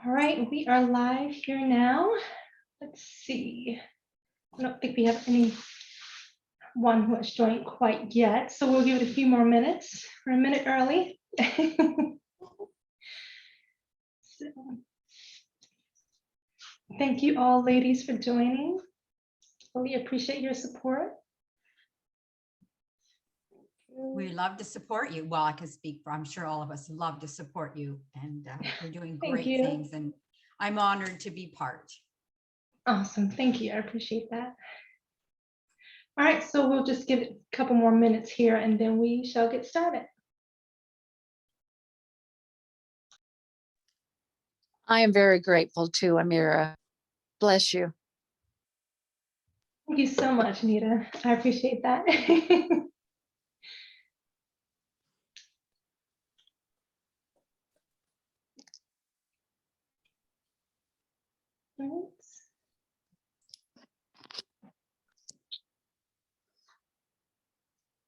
All right, we are live here now. Let's see. I don't think we have anyone who has joined quite yet, so we'll give it a few more minutes. We're a minute early. So, thank you all, ladies, for joining. Really appreciate your support. We love to support you. Well, I can speak for, I'm sure all of us love to support you, and you're doing great things, and I'm honored to be part. Awesome, thank you, I appreciate that. All right, so we'll just give it a couple more minutes here and then we shall get started. I am very grateful too, Amira. Bless you. Thank you so much, Nita. I appreciate that.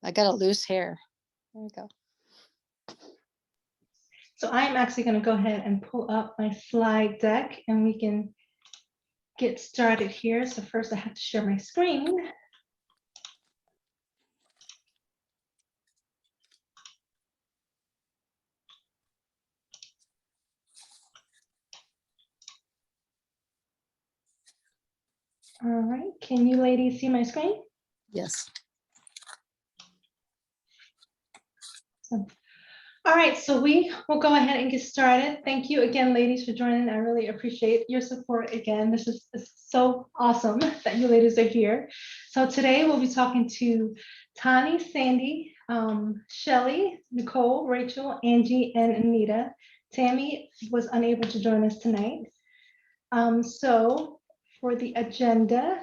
I got a loose hair. There we go. So I'm actually going to go ahead and pull up my slide deck and we can get started here. So first I have to share my screen. All right, can you ladies see my screen? Yes. All right, so we will go ahead and get started. Thank you again, ladies, for joining. I really appreciate your support again. This is so awesome that you ladies are here. So today we'll be talking to Tani, Sandy, Shelly, Nicole, Rachel, Angie, and Anita. Tammy was unable to join us tonight. So for the agenda,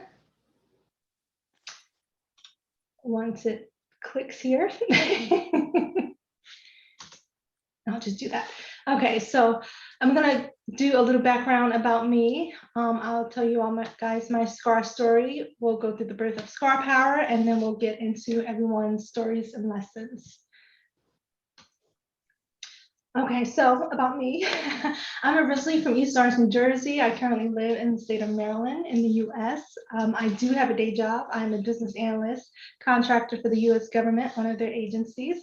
once it clicks here, I'll just do that. Okay, so I'm gonna do a little background about me. I'll tell you all my SCAR story. We'll go through the birth of SCAR Power, and then we'll get into everyone's stories and lessons. Okay, so about me, I'm originally from East Orange, New Jersey. I currently live in the state of Maryland in the US. I do have a day job. I'm a business analyst, contractor for the US government, one of their agencies.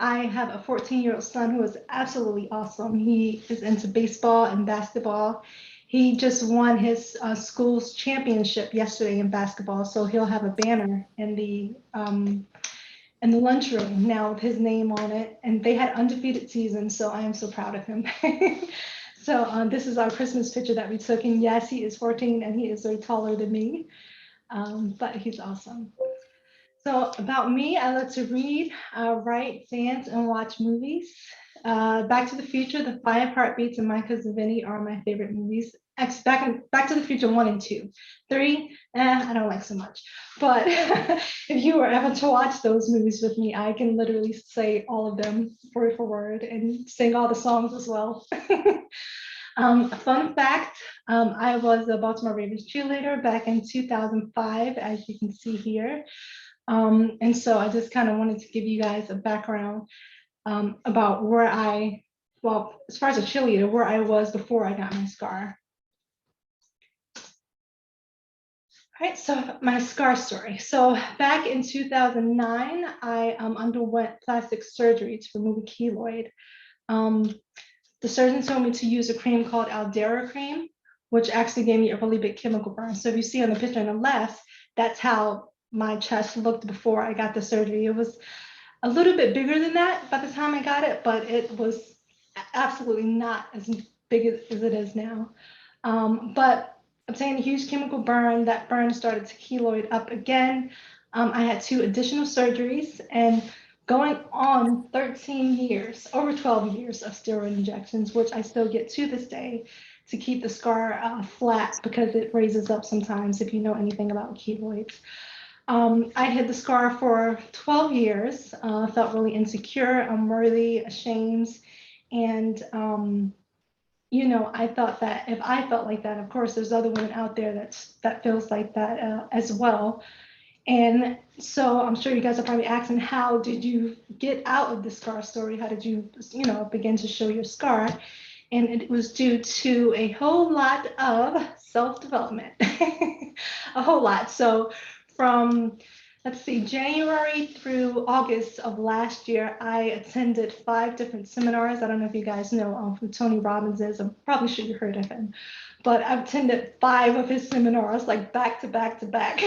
I have a 14-year-old son who is absolutely awesome. He is into baseball and basketball. He just won his school's championship yesterday in basketball, so he'll have a banner in the lunchroom now with his name on it, and they had undefeated season, so I am so proud of him. So this is our Christmas picture that we took, and yes, he is 14 and he is way taller than me, but he's awesome. So about me, I like to read, write, dance, and watch movies. Back to the Future, The 5 Heartbeats, and My Cousin Vinny are my favorite movies. Back to the Future 1 and 2. 3, I don't like so much. But if you were ever to watch those movies with me, I can literally say all of them word for word and sing all the songs as well. Fun fact, I was a Baltimore Ravens cheerleader back in 2005, as you can see here. And so I just kind of wanted to give you guys a background about where as far as a cheerleader, where I was before I got my SCAR. All right, so my SCAR story. So back in 2009, I underwent plastic surgery to remove a keloid. The surgeon told me to use a cream called Aldera cream, which actually gave me a really big chemical burn. So if you see on the picture on the left, that's how my chest looked before I got the surgery. It was a little bit bigger than that by the time I got it, but it was absolutely not as big as it is now. But obtained a huge chemical burn. That burn started to keloid up again. I had 2 additional surgeries and going on 13 years, over 12 years of steroid injections, which I still get to this day to keep the scar flat because it raises up sometimes if you know anything about keloids. I had the SCAR for 12 years, felt really insecure, unworthy, ashamed, and you know, I thought that if I felt like that, of course, there's other women out there that feels like that as well. And so I'm sure you guys are probably asking, how did you get out of the SCAR story? How did you, begin to show your SCAR? And it was due to a whole lot of self-development, a whole lot. So from, let's see, January through August of last year, I attended 5 different seminars. I don't know if you guys know who Tony Robbins is. I'm probably sure you heard of him, but I've attended 5 of his seminars, like back to back to back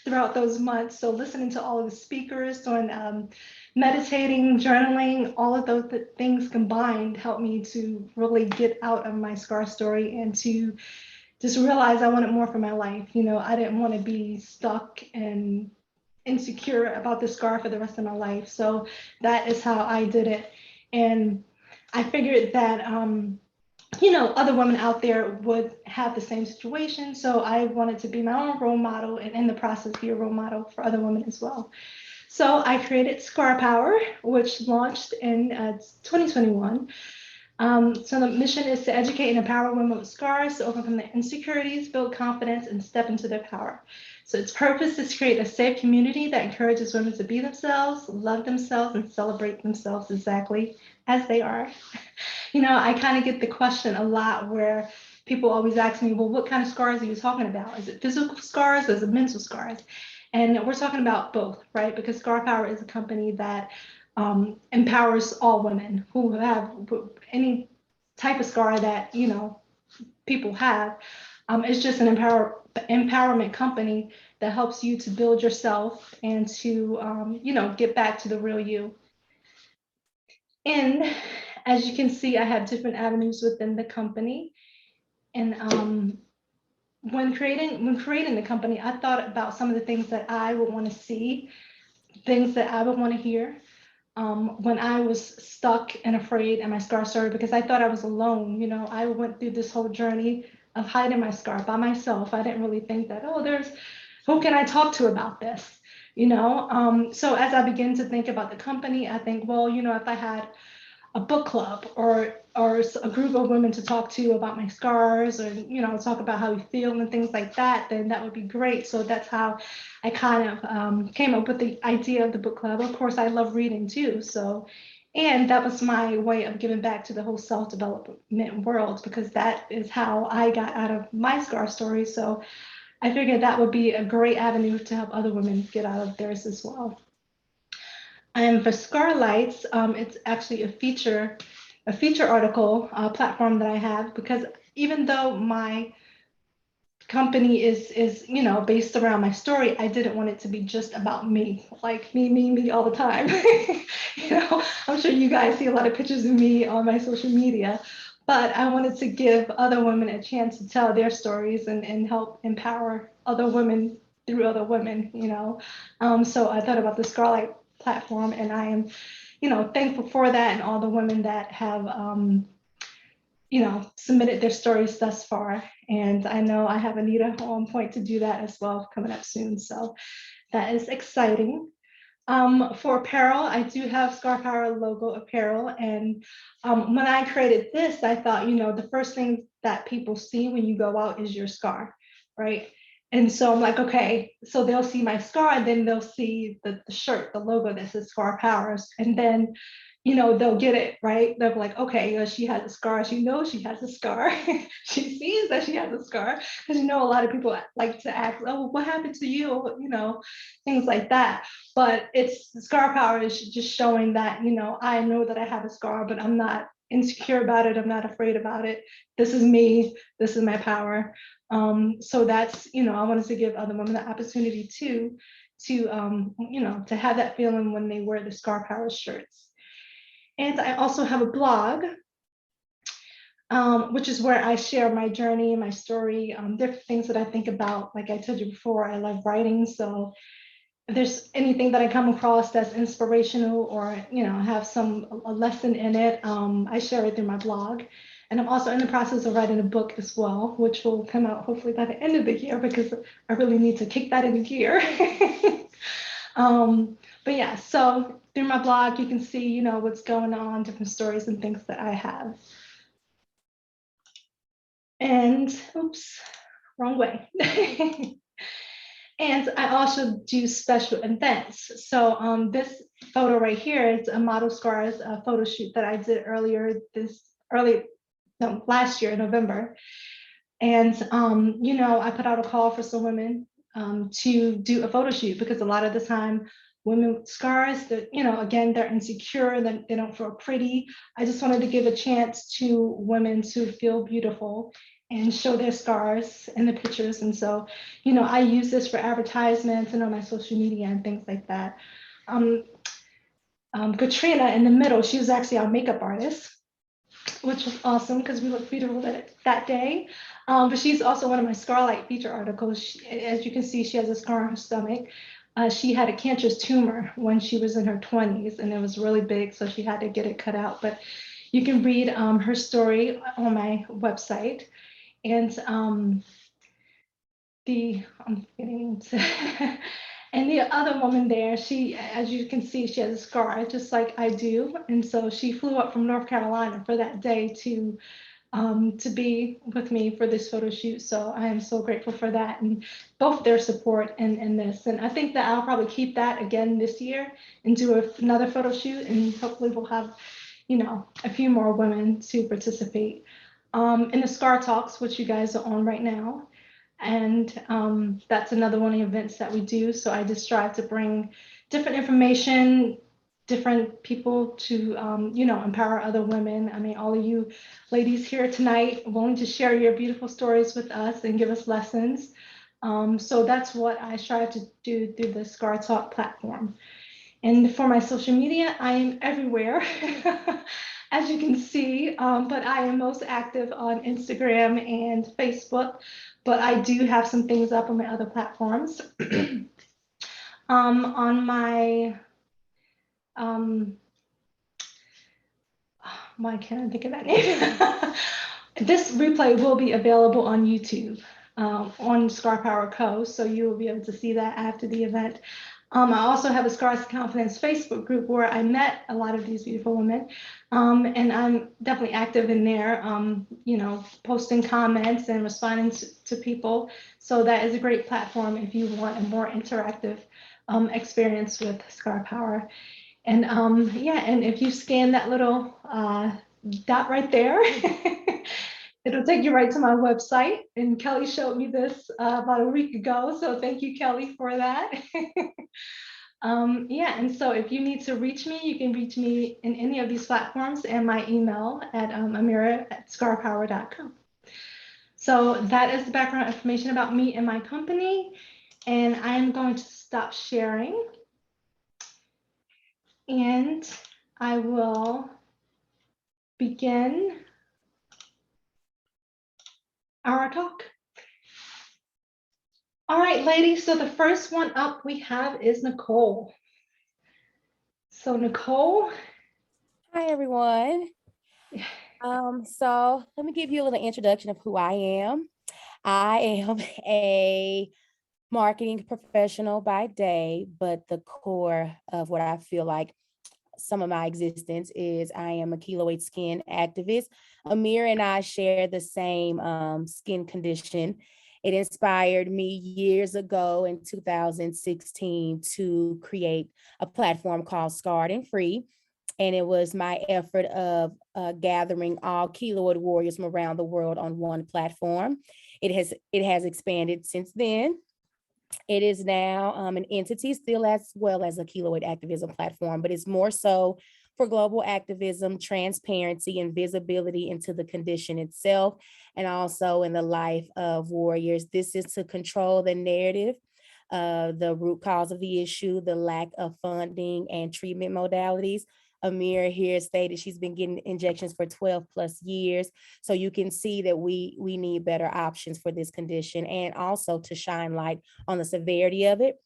throughout those months. So listening to all of the speakers, doing meditating, journaling, all of those things combined helped me to really get out of my scar story and to just realize I wanted more for my life. You know, I didn't want to be stuck and insecure about the scar for the rest of my life. So that is how I did it. And I figured that, you know, other women out there would have the same situation. So I wanted to be my own role model and in the process be a role model for other women as well. So I created Scar Power, which launched in 2021. So the mission is to educate and empower women with scars to overcome their insecurities, build confidence, and step into their power. So its purpose is to create a safe community that encourages women to be themselves, love themselves, and celebrate themselves exactly as they are. You know, I kind of get the question a lot where people always ask me, well, what kind of scars are you talking about? Is it physical scars or is it mental scars? And we're talking about both, right? Because Scar Power is a company that empowers all women who have any type of scar that, you know, people have. It's just an empowerment company that helps you to build yourself and to, you know, get back to the real you. And as you can see, I have different avenues within the company. And when creating the company, I thought about some of the things that I would want to see, things that I would want to hear when I was stuck and afraid in my scar story, because I thought I was alone. You know, I went through this whole journey of hiding my scar by myself. I didn't really think that, oh, who can I talk to about this? You know, so as I begin to think about the company, I think, well, you know, if I had a book club or a group of women to talk to about my scars, or, you know, talk about how we feel and things like that, then that would be great. So that's how I kind of came up with the idea of the book club. Of course, I love reading too. So, and that was my way of giving back to the whole self-development world, because that is how I got out of my scar story. So I figured that would be a great avenue to help other women get out of theirs as well. And for Scarlights, it's actually a feature article platform that I have, because even though my company is, you know, based around my story, I didn't want it to be just about me, like me all the time. You know, I'm sure you guys see a lot of pictures of me on my social media, but I wanted to give other women a chance to tell their stories and help empower other women through other women, you know. So I thought about the Scarlight platform, and I am, you know, thankful for that and all the women that have, you know, submitted their stories thus far. And I know I have Anita on point to do that as well coming up soon. So that is exciting. For apparel, I do have Scar Power logo apparel. And when I created this, I thought, you know, the first thing that people see when you go out is your scar, right? And so I'm like, okay, so they'll see my scar, and then they'll see the shirt, the logo that says Scar Powers. And then, you know, they'll get it, right? They'll be like, okay, you know, she has a scar. She knows she has a scar. She sees that she has a scar. Because, you know, a lot of people like to ask, oh, what happened to you? You know, things like that. But it's Scar Power is just showing that, you know, I know that I have a scar, but I'm not insecure about it. I'm not afraid about it. This is me. This is my power. So that's, you know, I wanted to give other women the opportunity to you know, to have that feeling when they wear the Scar Power shirts. And I also have a blog, which is where I share my journey, my story, different things that I think about. Like I told you before, I love writing. So if there's anything that I come across that's inspirational, or, you know, have a lesson in it, I share it through my blog. And I'm also in the process of writing a book as well, which will come out hopefully by the end of the year, because I really need to kick that into gear. But yeah, so through my blog, you can see, you know, what's going on, different stories and things that I have. And oops, wrong way. And I also do special events. So this photo right here is a Model Scars photo shoot that I did earlier no, last year in November. And, I put out a call for some women to do a photo shoot, because a lot of the time women with scars that, again, they're insecure, that they don't feel pretty. I just wanted to give a chance to women to feel beautiful and show their scars in the pictures. And so, I use this for advertisements and on my social media and things like that. Katrina in the middle, she was actually our makeup artist, which was awesome because we looked beautiful that day. But she's also one of my Scarlight feature articles. As you can see, she has a scar on her stomach. She had a cancerous tumor when she was in her 20s, and it was really big, so she had to get it cut out. But you can read her story on my website. And I'm getting to and the other woman there, she, as you can see, she has a scar just like I do. And so she flew up from North Carolina for that day to be with me for this photo shoot. So I am so grateful for that, and both their support in this. And I think that I'll probably keep that again this year and do another photo shoot, and hopefully we'll have, a few more women to participate in the Scar Talks, which you guys are on right now. And that's another one of the events that we do. So I just strive to bring different information, different people to, empower other women. I mean, all of you ladies here tonight willing to share your beautiful stories with us and give us lessons. So that's what I strive to do through the Scar Talk platform. And for my social media, I am everywhere, as you can see, but I am most active on Instagram and Facebook, but I do have some things up on my other platforms. On my, why can't I think of that name? This replay will be available on YouTube, on Scar Power Co. So you will be able to see that after the event. I also have a Scars Confidence Facebook group where I met a lot of these beautiful women. And I'm definitely active in there, posting comments and responding to people. So that is a great platform if you want a more interactive experience with Scar Power. And and if you scan that little dot right there, it'll take you right to my website. And Kelly showed me this about a week ago. So thank you, Kelly, for that. And so if you need to reach me, you can reach me in any of these platforms, and my email at amira@scarpower.com. So that is the background information about me and my company. And I am going to stop sharing. And I will begin our talk. All right, ladies, so the first one up we have is Nicole. So Nicole. Hi, everyone. So let me give you a little introduction of who I am. I am a marketing professional by day, but the core of what I feel like some of my existence is I am a keloid skin activist. Amir and I share the same skin condition. It inspired me years ago in 2016 to create a platform called Scarred and Free. And it was my effort of gathering all keloid warriors from around the world on one platform. It has expanded since then. It is now an entity still as well as a keloid activism platform, but it's more so for global activism, transparency, and visibility into the condition itself, and also in the life of warriors. This is to control the narrative, the root cause of the issue, the lack of funding and treatment modalities. Amira here stated she's been getting injections for 12 plus years. So you can see that we need better options for this condition, and also to shine light on the severity of it.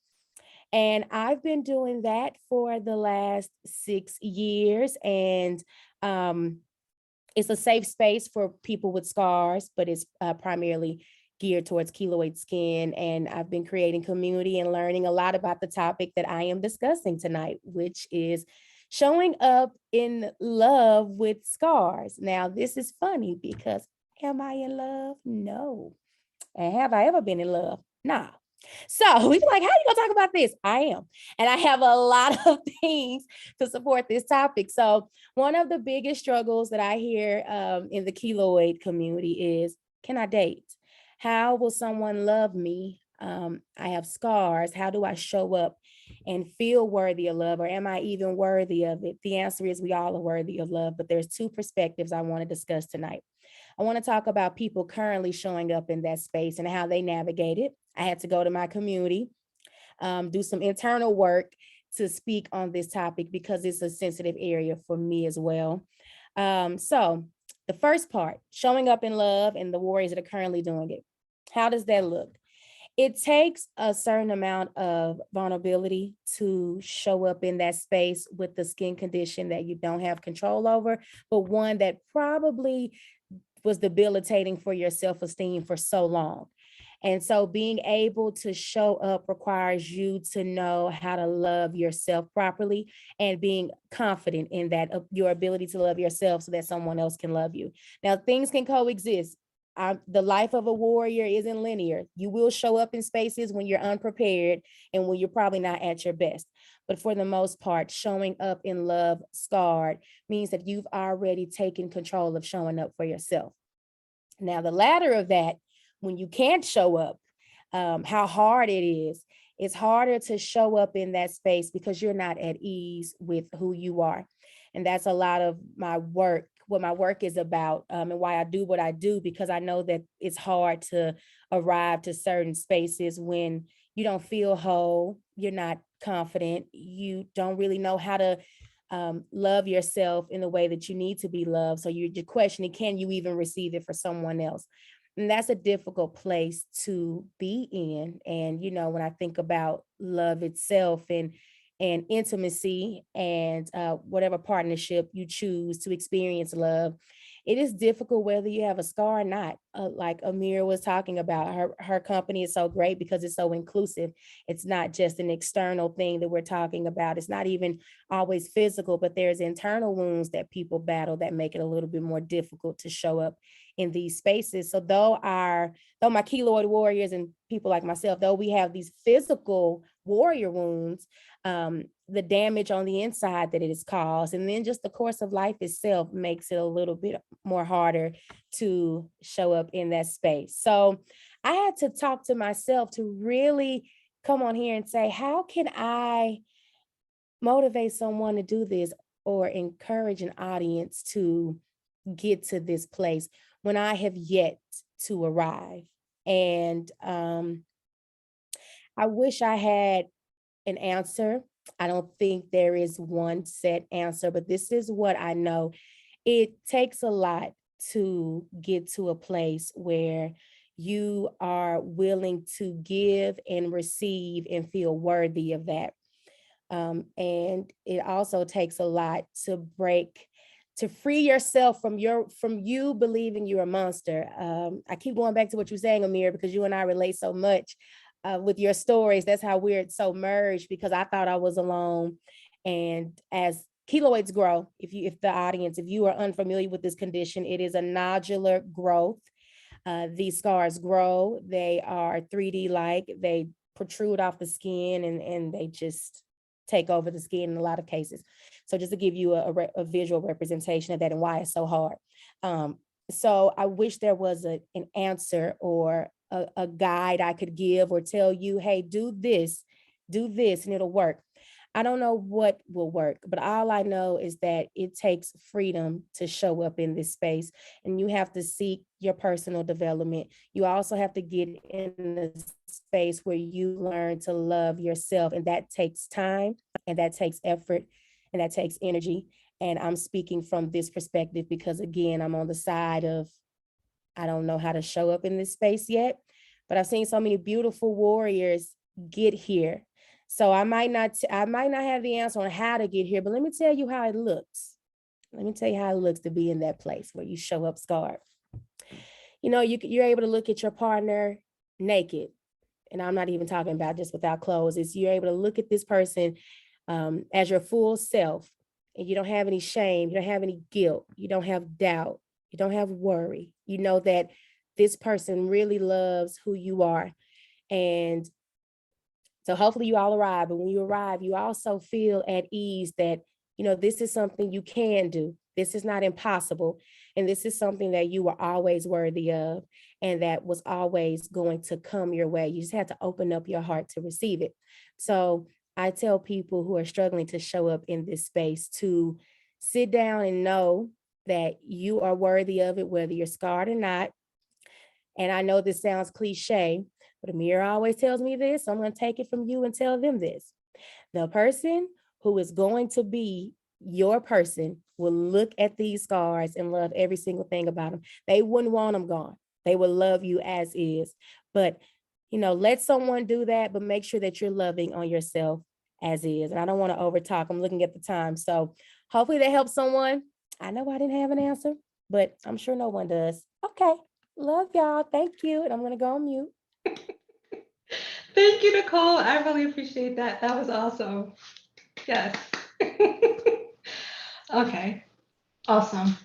And I've been doing that for the last 6 years. And it's a safe space for people with scars, but it's primarily geared towards keloid skin. And I've been creating community and learning a lot about the topic that I am discussing tonight, which is showing up in love with scars. Now, this is funny because am I in love? No. And have I ever been in love? Nah. So we like, how you gonna talk about this? I am. And I have a lot of things to support this topic. So one of the biggest struggles that I hear in the keloid community is, can I date? How will someone love me? I have scars. How do I show up and feel worthy of love? Or am I even worthy of it? The answer is we all are worthy of love, but there's two perspectives I want to discuss tonight. I want to talk about people currently showing up in that space and how they navigate it. I had to go to my community, do some internal work to speak on this topic because it's a sensitive area for me as well. So the first part, showing up in love and the warriors that are currently doing it. How does that look? It takes a certain amount of vulnerability to show up in that space with the skin condition that you don't have control over, but one that probably was debilitating for your self-esteem for so long. And so being able to show up requires you to know how to love yourself properly and being confident in that, your ability to love yourself so that someone else can love you. Now, things can coexist. The life of a warrior isn't linear. You will show up in spaces when you're unprepared and when you're probably not at your best. But for the most part, showing up in love scarred means that you've already taken control of showing up for yourself. Now, the latter of that, when you can't show up, how hard it is. It's harder to show up in that space because you're not at ease with who you are. And that's a lot of my work, what my work is about, and why I do what I do, because I know that it's hard to arrive to certain spaces when you don't feel whole, you're not confident, you don't really know how to love yourself in the way that you need to be loved. So you're questioning, can you even receive it for someone else? And that's a difficult place to be in. And, you know, when I think about love itself and intimacy and whatever partnership you choose to experience love, it is difficult whether you have a scar or not. Like Amira was talking about, her company is so great because it's so inclusive. It's not just an external thing that we're talking about. It's not even always physical, but there's internal wounds that people battle that make it a little bit more difficult to show up in these spaces. So though my keloid warriors and people like myself, though we have these physical warrior wounds, the damage on the inside that it has caused, and then just the course of life itself makes it a little bit more harder to show up in that space. So I had to talk to myself to really come on here and say, how can I motivate someone to do this or encourage an audience to get to this place when I have yet to arrive? And I wish I had an answer. I don't think there is one set answer, but this is what I know. It takes a lot to get to a place where you are willing to give and receive and feel worthy of that. And it also takes a lot to free yourself from you believing you're a monster. I keep going back to what you're saying, Amir, because you and I relate so much with your stories. That's how we're so merged, because I thought I was alone. And as keloids grow, if you are unfamiliar with this condition, it is a nodular growth. These scars grow. They are 3D like. They protrude off the skin and they just take over the skin in a lot of cases. So just to give you a visual representation of that and why it's so hard. So I wish there was an answer or a guide I could give or tell you, hey, do this, and it'll work. I don't know what will work, but all I know is that it takes freedom to show up in this space, and you have to seek your personal development. You also have to get in the space where you learn to love yourself, and that takes time, and that takes effort, and that takes energy. And I'm speaking from this perspective because, again, I'm on the side of, I don't know how to show up in this space yet, but I've seen so many beautiful warriors get here. So I might not have the answer on how to get here, but let me tell you how it looks. Let me tell you how it looks to be in that place where you show up scarred. You know, you're able to look at your partner naked. And I'm not even talking about just without clothes. It's you're able to look at this person as your full self, and you don't have any shame. You don't have any guilt. You don't have doubt. You don't have worry. You know that this person really loves who you are. And So hopefully you all arrive, but when you arrive, you also feel at ease that, this is something you can do. This is not impossible. And this is something that you were always worthy of, and that was always going to come your way. You just had to open up your heart to receive it. So I tell people who are struggling to show up in this space to sit down and know that you are worthy of it, whether you're scarred or not. And I know this sounds cliche, but Amir always tells me this, so I'm going to take it from you and tell them this. The person who is going to be your person will look at these scars and love every single thing about them. They wouldn't want them gone. They will love you as is. But, let someone do that, but make sure that you're loving on yourself as is. And I don't want to overtalk. I'm looking at the time. So hopefully that helps someone. I know I didn't have an answer, but I'm sure no one does. Okay. Love y'all. Thank you. And I'm going to go on mute. Thank you, Nicole. I really appreciate that. That was awesome. Yes. Okay. Awesome.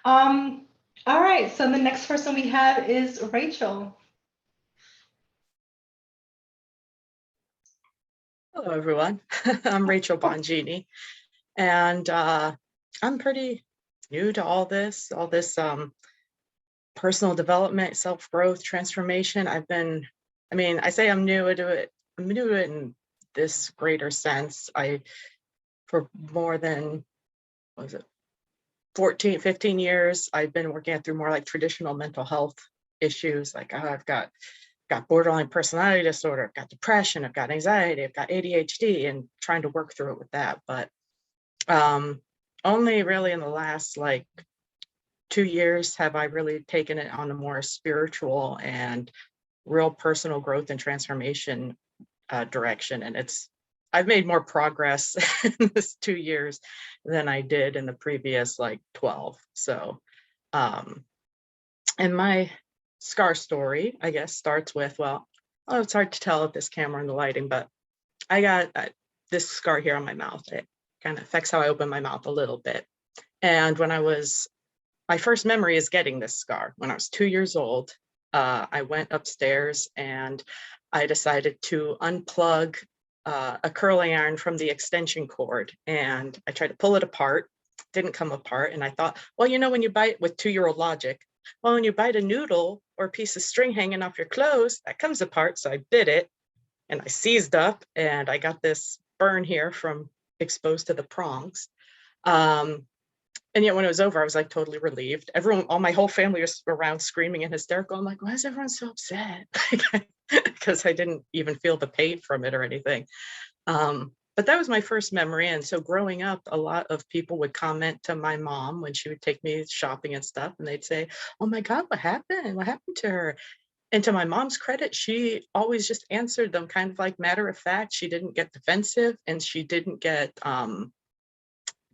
All right. So the next person we have is Rachel. Hello, everyone. I'm Rachel Bongini, and I'm pretty new to all this personal development, self-growth, transformation. I say I'm new to it. I'm new to it in this greater sense. For more than, 14, 15 years, I've been working through more like traditional mental health issues. Like I've got borderline personality disorder, I've got depression, I've got anxiety, I've got ADHD, and trying to work through it with that. But only really in the last 2 years have I really taken it on a more spiritual and real personal growth and transformation direction. And I've made more progress in this 2 years than I did in the previous 12. So, and my scar story, I guess, starts with, it's hard to tell with this camera and the lighting, but I got this scar here on my mouth. It kind of affects how I open my mouth a little bit. And my first memory is getting this scar. When I was 2 years old, I went upstairs and I decided to unplug a curling iron from the extension cord. And I tried to pull it apart, didn't come apart. And I thought, when you bite with 2-year-old logic, when you bite a noodle or a piece of string hanging off your clothes, that comes apart. So I bit it and I seized up and I got this burn here from exposed to the prongs. And yet when it was over, I was totally relieved. All my whole family was around screaming and hysterical. I'm like, why is everyone so upset? Because I didn't even feel the pain from it or anything. But that was my first memory. And so growing up, a lot of people would comment to my mom when she would take me shopping and stuff. And they'd say, oh my God, what happened? What happened to her? And to my mom's credit, she always just answered them kind of matter of fact. She didn't get defensive and she didn't get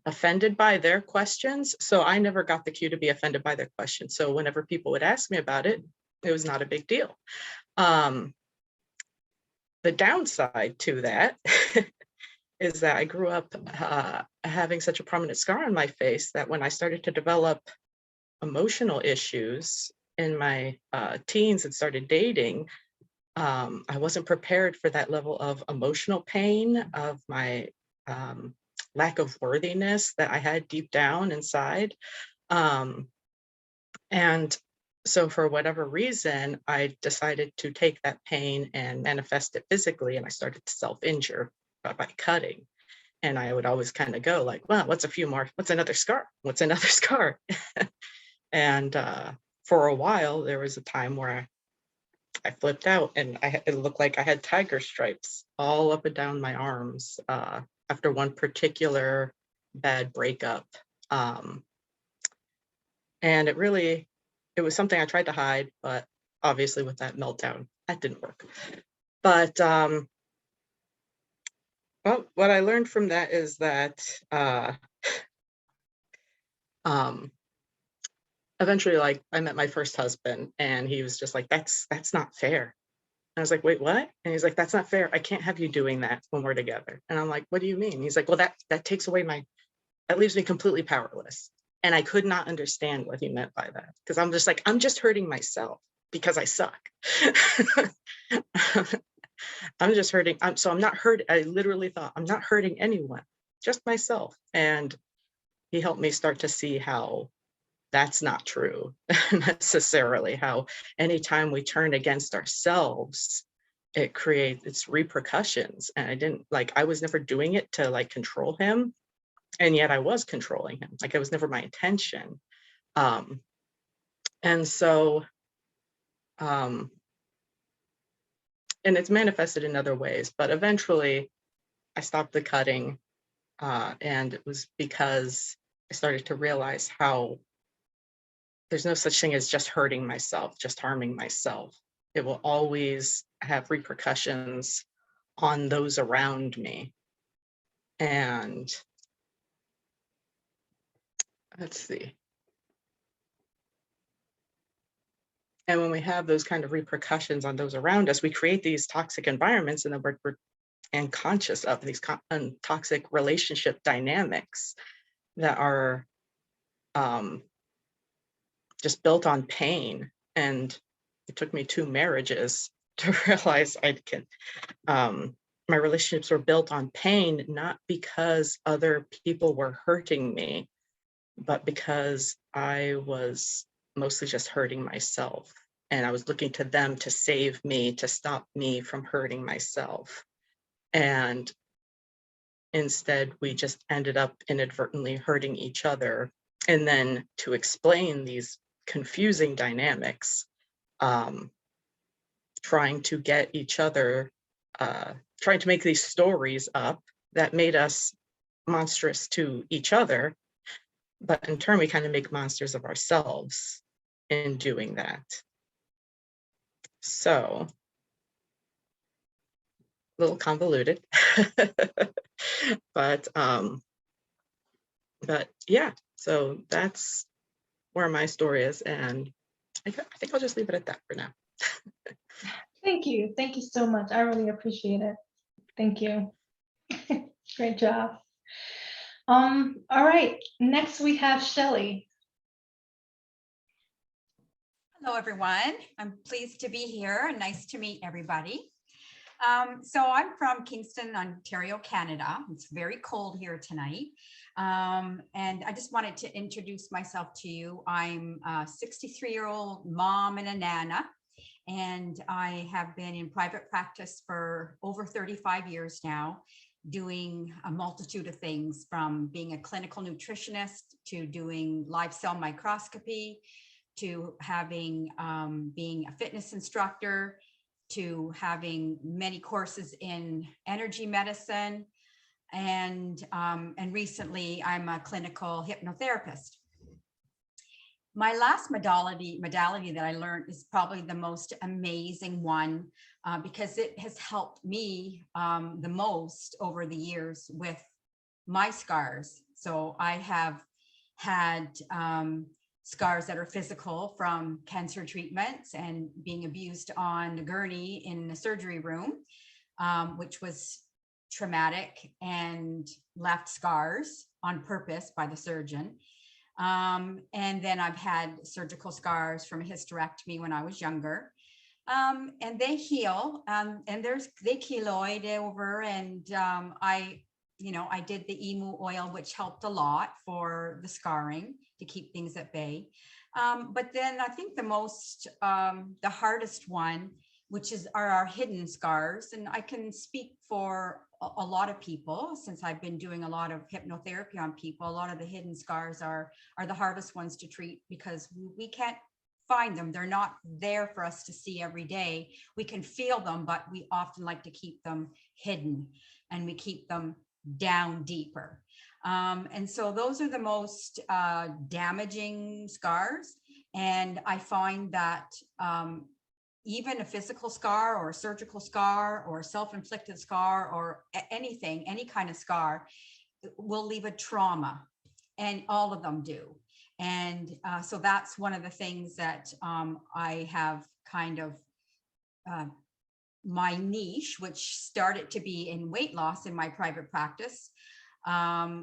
offended by their questions. So I never got the cue to be offended by their questions. So whenever people would ask me about it, it was not a big deal. The downside to that is that I grew up having such a prominent scar on my face that when I started to develop emotional issues in my teens and started dating, I wasn't prepared for that level of emotional pain, of my lack of worthiness that I had deep down inside. And so for whatever reason, I decided to take that pain and manifest it physically. And I started to self-injure by cutting. And I would always kind of go what's another scar? What's another scar? And for a while, there was a time where I flipped out and it looked like I had tiger stripes all up and down my arms after one particular bad breakup. And it was something I tried to hide, but obviously with that meltdown, that didn't work. But what I learned from that is that eventually, I met my first husband and he was just like, that's not fair. And I was like, wait, what? And he's like, that's not fair. I can't have you doing that when we're together. And I'm like, what do you mean? He's like, well, that takes away that leaves me completely powerless. And I could not understand what he meant by that. Because I'm just hurting myself because I suck. I'm just hurting. I'm not hurt. I literally thought I'm not hurting anyone, just myself. And he helped me start to see how that's not true necessarily, how anytime we turn against ourselves, it creates its repercussions. And I was never doing it to like control him. And yet I was controlling him. Like it was never my intention. Um, and so, and it's manifested in other ways, but eventually I stopped the cutting. And it was because I started to realize how there's no such thing as just hurting myself, just harming myself. It will always have repercussions on those around me. And let's see. And when we have those kind of repercussions on those around us, we create these toxic environments, and then we're unconscious of these toxic relationship dynamics that are just built on pain. And it took me 2 marriages to realize my relationships were built on pain, not because other people were hurting me, but because I was mostly just hurting myself. And I was looking to them to save me, to stop me from hurting myself. And instead, we just ended up inadvertently hurting each other. And then to explain these confusing dynamics, trying to get each other, trying to make these stories up that made us monstrous to each other, but in turn we kind of make monsters of ourselves in doing that. So, a little convoluted, but yeah, so that's where my story is, and I think I'll just leave it at that for now. Thank you so much. I really appreciate it. Thank you. Great job. All right, next we have Shelley. Hello, everyone. I'm pleased to be here and nice to meet everybody. So I'm from Kingston, Ontario, Canada. It's very cold here tonight. And I just wanted to introduce myself to you. I'm a 63-year-old mom and a nana, and I have been in private practice for over 35 years now, doing a multitude of things, from being a clinical nutritionist to doing live cell microscopy, to having being a fitness instructor, to having many courses in energy medicine, and recently I'm a clinical hypnotherapist. My last modality that I learned is probably the most amazing one, because it has helped me the most over the years with my scars. So I have had scars that are physical from cancer treatments and being abused on a gurney in the surgery room, which was traumatic and left scars on purpose by the surgeon. And then I've had surgical scars from a hysterectomy when I was younger. And they heal, and they keloid over, and I did the emu oil, which helped a lot for the scarring to keep things at bay. But then I think the hardest one, which are our hidden scars. And I can speak for a lot of people, since I've been doing a lot of hypnotherapy on people. A lot of the hidden scars are the hardest ones to treat, because we can't find them. They're not there for us to see every day. We can feel them, but we often like to keep them hidden, and we keep them down deeper. And so those are the most damaging scars. And I find that even a physical scar or a surgical scar or a self-inflicted scar or anything, any kind of scar, will leave a trauma, and all of them do. And so that's one of the things that I have kind of my niche, which started to be in weight loss in my private practice,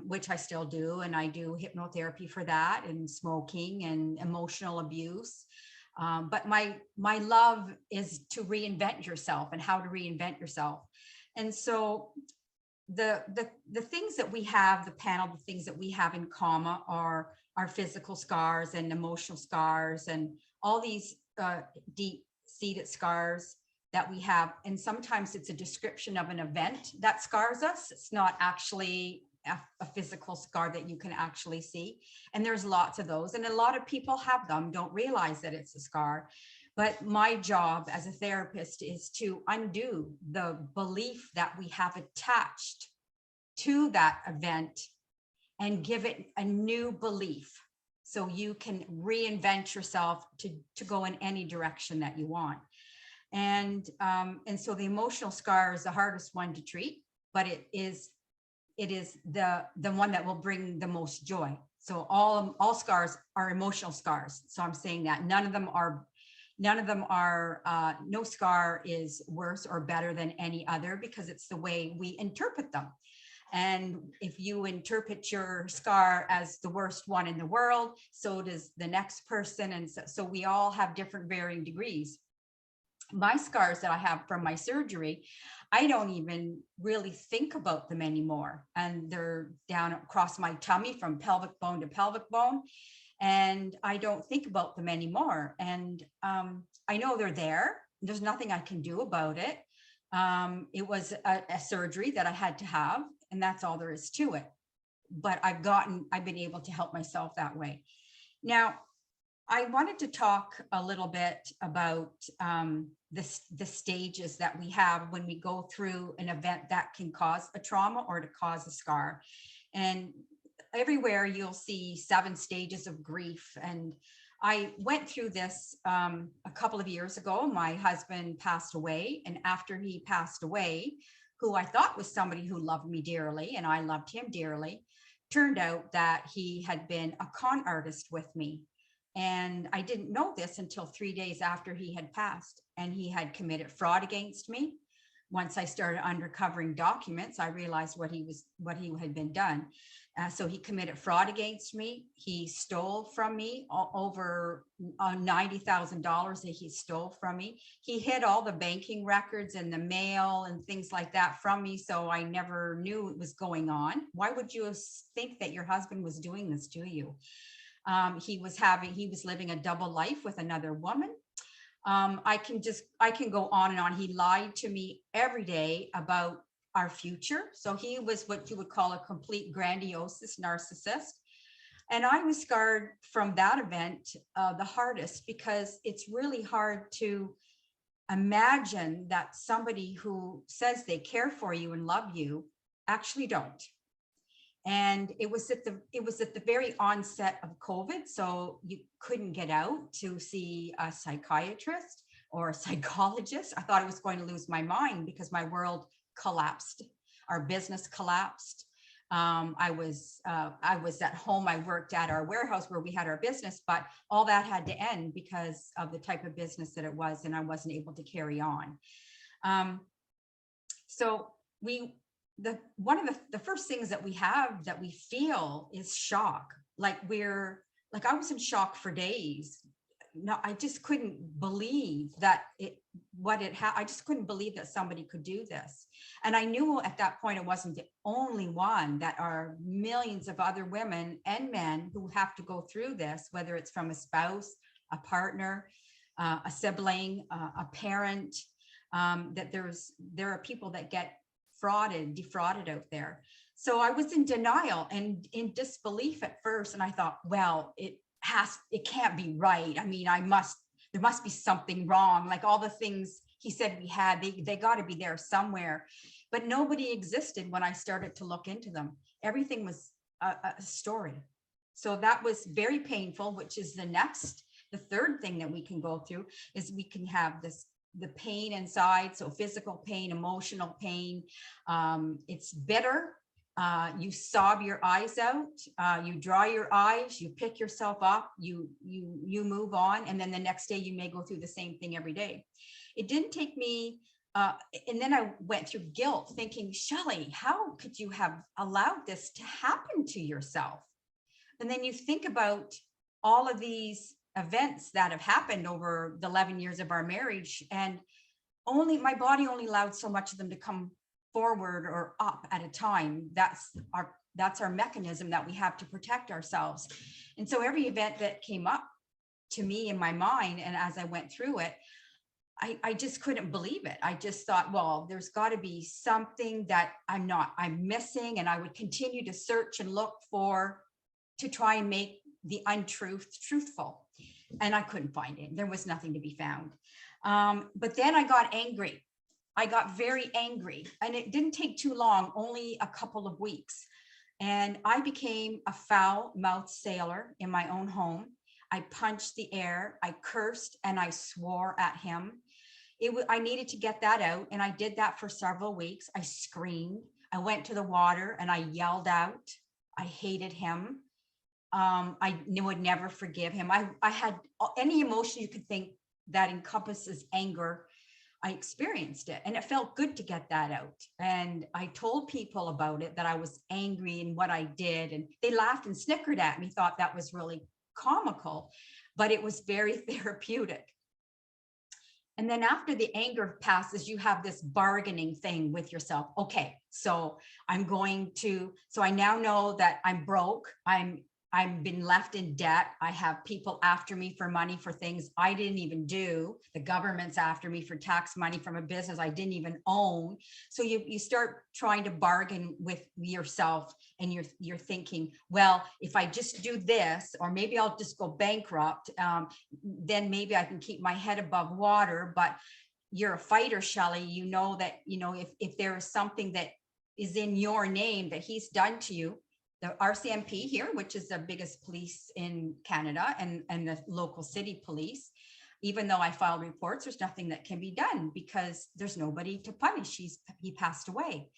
which I still do. And I do hypnotherapy for that, and smoking and emotional abuse. But my love is to reinvent yourself and how to reinvent yourself. And so the things that we have, the panel, the things that we have in common are our physical scars and emotional scars and all these deep seated scars that we have. And sometimes it's a description of an event that scars us. It's not actually a physical scar that you can actually see. And there's lots of those. And a lot of people have them, don't realize that it's a scar. But my job as a therapist is to undo the belief that we have attached to that event and give it a new belief so you can reinvent yourself to go in any direction that you want. And so the emotional scar is the hardest one to treat, but it is the one that will bring the most joy. So all scars are emotional scars. So I'm saying that none of them are, no scar is worse or better than any other, because it's the way we interpret them. And if you interpret your scar as the worst one in the world, so does the next person. And so we all have different varying degrees. My scars that I have from my surgery, I don't even really think about them anymore. And they're down across my tummy from pelvic bone to pelvic bone. And I don't think about them anymore. And I know they're there. There's nothing I can do about it. It was a surgery that I had to have, and that's all there is to it. But I've been able to help myself that way. Now, I wanted to talk a little bit about the stages that we have when we go through an event that can cause a trauma or to cause a scar. And everywhere you'll see 7 stages of grief. And I went through this a couple of years ago. My husband passed away, and after he passed away, who I thought was somebody who loved me dearly, and I loved him dearly, turned out that he had been a con artist with me. And I didn't know this until 3 days after he had passed, and he had committed fraud against me. Once I started uncovering documents, I realized what he had been done. So he committed fraud against me. He stole from me over $90,000 that he stole from me. He hid all the banking records and the mail and things like that from me, so I never knew it was going on. Why would you think that your husband was doing this to you? He was living a double life with another woman. I can go on and on. He lied to me every day about our future. So he was what you would call a complete grandiose narcissist. And I was scarred from that event the hardest, because it's really hard to imagine that somebody who says they care for you and love you actually don't. And it was at the very onset of COVID, so you couldn't get out to see a psychiatrist or a psychologist. I thought I was going to lose my mind because my world collapsed. Our business collapsed. I was at home. I worked at our warehouse where we had our business, but all that had to end because of the type of business that it was, and I wasn't able to carry on. So one of the first things that we have that we feel is shock. I was in shock for days. No, I just couldn't believe that I just couldn't believe that somebody could do this. And I knew at that point I wasn't the only one, that are millions of other women and men who have to go through this, whether it's from a spouse, a partner, a sibling, a parent, that there are people that get defrauded out there. So I was in denial and in disbelief at first. And I thought, well, it can't be right. I mean, there must be something wrong. Like all the things he said we had, they got to be there somewhere, but nobody existed when I started to look into them. Everything was a story. So that was very painful, which is the third thing that we can go through is we can have the pain inside. So physical pain, emotional pain. It's bitter. You sob your eyes out, you dry your eyes, you pick yourself up, you move on. And then the next day you may go through the same thing every day. It didn't take me, and then I went through guilt thinking, Shelley, how could you have allowed this to happen to yourself? And then you think about all of these events that have happened over the 11 years of our marriage, and my body only allowed so much of them to come forward or up at a time. That's our mechanism that we have to protect ourselves. And so every event that came up to me in my mind, and as I went through it, I just couldn't believe it. I just thought, well, there's got to be something that I'm missing. And I would continue to search and look to try and make the untruth truthful. And I couldn't find it. There was nothing to be found. But then I got angry. I got very angry, and it didn't take too long, only a couple of weeks. And I became a foul-mouthed sailor in my own home. I punched the air, I cursed, and I swore at him. I needed to get that out, and I did that for several weeks. I screamed, I went to the water, and I yelled out. I hated him. I would never forgive him. I had any emotion you could think that encompasses anger. I experienced it, and it felt good to get that out. And I told people about it, that I was angry and what I did, and they laughed and snickered at me, thought that was really comical, but it was very therapeutic. And then after the anger passes, you have this bargaining thing with yourself. Okay, so I now know that I'm broke. I've been left in debt. I have people after me for money for things I didn't even do. The government's after me for tax money from a business I didn't even own. So you start trying to bargain with yourself, and you're thinking, well, if I just do this, or maybe I'll just go bankrupt, then maybe I can keep my head above water. But you're a fighter, Shelley. You know that, if there is something that is in your name that he's done to you, the RCMP here, which is the biggest police in Canada, and the local city police, even though I filed reports, there's nothing that can be done because there's nobody to punish. He passed away.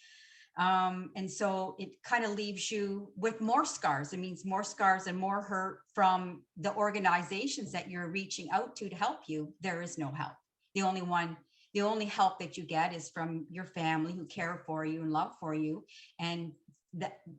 And so it kind of leaves you with more scars. It means more scars and more hurt from the organizations that you're reaching out to help you. There is no help. The only help that you get is from your family, who care for you and love for you, and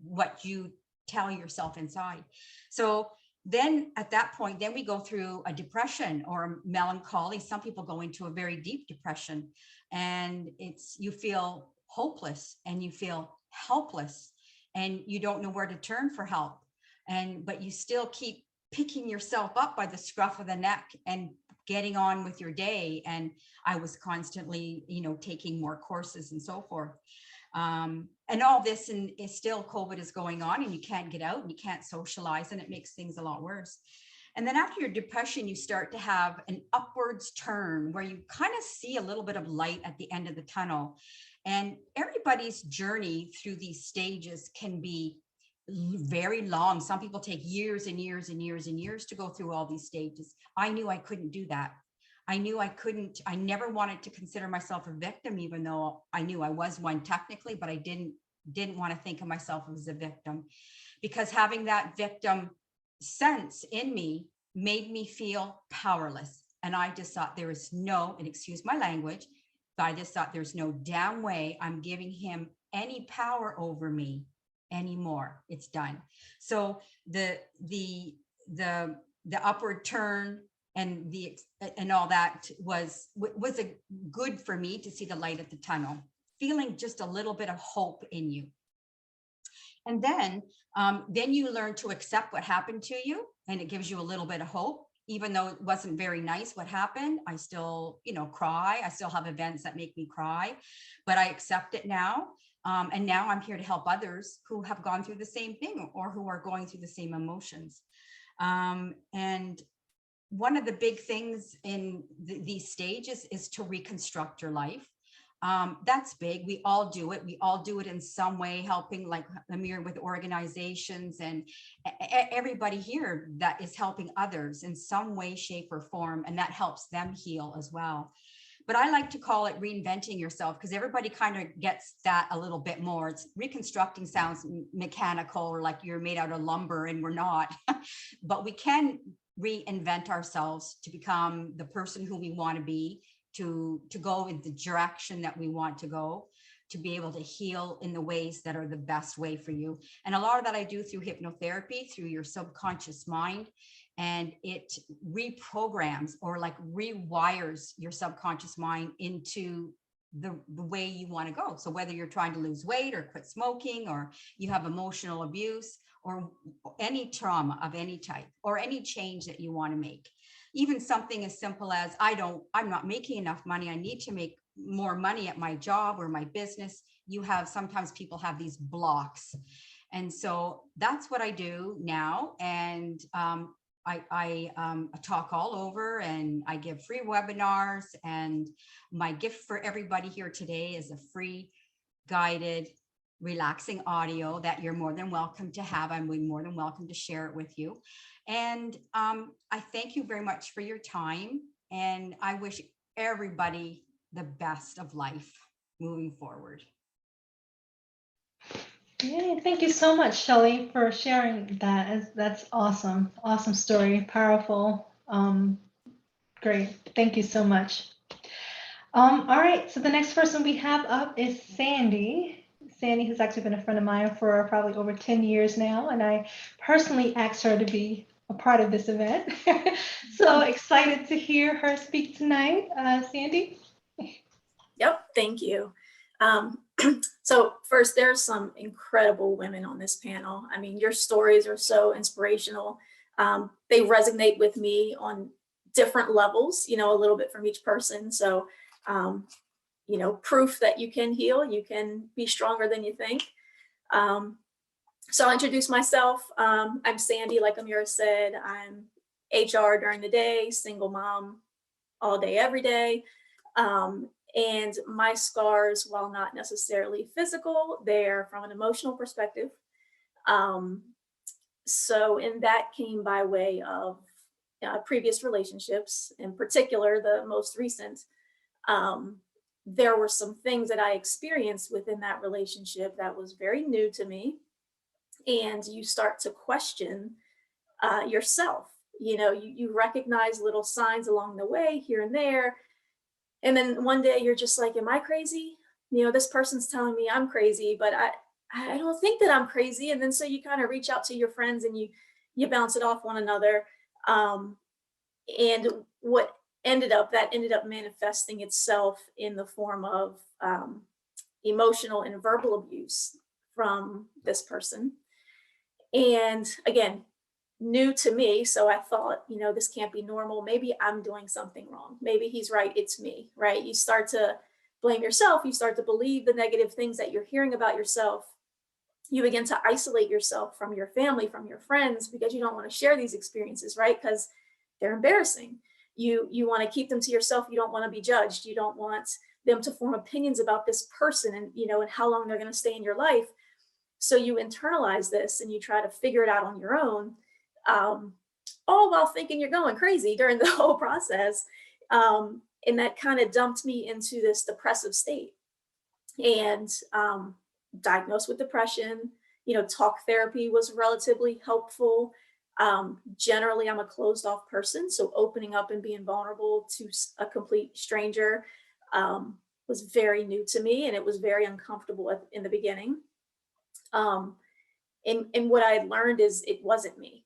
what you tell yourself inside. So then at that point, then we go through a depression or melancholy. Some people go into a very deep depression, and you feel hopeless and you feel helpless, and you don't know where to turn for help. But you still keep picking yourself up by the scruff of the neck and getting on with your day. And I was constantly, taking more courses and so forth. And all this, and is still COVID is going on, and you can't get out and you can't socialize, and it makes things a lot worse. And then after your depression, you start to have an upwards turn where you kind of see a little bit of light at the end of the tunnel. And everybody's journey through these stages can be very long. Some people take years and years and years and years to go through all these stages. I knew I couldn't do that. I knew I couldn't. I never wanted to consider myself a victim, even though I knew I was one technically, but I didn't want to think of myself as a victim, because having that victim sense in me made me feel powerless. And I just thought there is no, and excuse my language, but I just thought there's no damn way I'm giving him any power over me anymore. It's done. So the upward turn and all that was a good for me to see the light at the tunnel, feeling just a little bit of hope in you. And then you learn to accept what happened to you, and it gives you a little bit of hope, even though it wasn't very nice what happened. I still, cry. I still have events that make me cry, but I accept it now. And now I'm here to help others who have gone through the same thing or who are going through the same emotions. And one of the big things in these stages is to reconstruct your life. That's big. We all do it. We all do it in some way, helping, like Amir, with organizations, and everybody here that is helping others in some way, shape, or form, and that helps them heal as well. But I like to call it reinventing yourself, because everybody kind of gets that a little bit more. It's reconstructing sounds mechanical, or like you're made out of lumber, and we're not. But we can reinvent ourselves to become the person who we want to be, to go in the direction that we want to go. to be able to heal in the ways that are the best way for you. And a lot of that I do through hypnotherapy, through your subconscious mind, and it reprograms or like rewires your subconscious mind into the way you want to go. So whether you're trying to lose weight or quit smoking, or you have emotional abuse, or any trauma of any type, or any change that you want to make, even something as simple as I'm not making enough money, I need to make more money at my job or my business. Sometimes people have these blocks. And so that's what I do now. And I talk all over, and I give free webinars, and my gift for everybody here today is a free guided relaxing audio that you're more than welcome to have. I'm more than welcome to share it with you. And I thank you very much for your time, and I wish everybody the best of life moving forward. Yay, thank you so much, Shelley, for sharing that. That's awesome. Awesome story, powerful. Great. Thank you so much. All right, so the next person we have up is Sandy. Sandy has actually been a friend of mine for probably over 10 years now, and I personally asked her to be a part of this event. So excited to hear her speak tonight. Sandy? Yep, thank you. So first, there's some incredible women on this panel. I mean, your stories are so inspirational. They resonate with me on different levels, you know, a little bit from each person. So, you know, proof that you can heal, you can be stronger than you think. So I'll introduce myself. I'm Sandy, like Amira said. I'm HR during the day, single mom all day, every day. And my scars, while not necessarily physical, they're from an emotional perspective. So, and that came by way of previous relationships, in particular, the most recent. There were some things that I experienced within that relationship that was very new to me. And you start to question yourself. You know, you recognize little signs along the way here and there. And then one day you're just like, am I crazy? You know, this person's telling me I'm crazy, but I don't think that I'm crazy. And then so you kind of reach out to your friends and you bounce it off one another. And what ended up manifesting itself in the form of emotional and verbal abuse from this person. And again, new to me. So I thought, you know, this can't be normal. Maybe I'm doing something wrong. Maybe he's right. It's me, right? You start to blame yourself. You start to believe the negative things that you're hearing about yourself. You begin to isolate yourself from your family, from your friends, because you don't want to share these experiences, right? Because they're embarrassing. You want to keep them to yourself. You don't want to be judged. You don't want them to form opinions about this person and, you know, and how long they're going to stay in your life. So you internalize this and you try to figure it out on your own. All while thinking you're going crazy during the whole process. And that kind of dumped me into this depressive state and diagnosed with depression. You know, talk therapy was relatively helpful. Generally, I'm a closed off person. So opening up and being vulnerable to a complete stranger was very new to me, and it was very uncomfortable in the beginning. And what I learned is it wasn't me.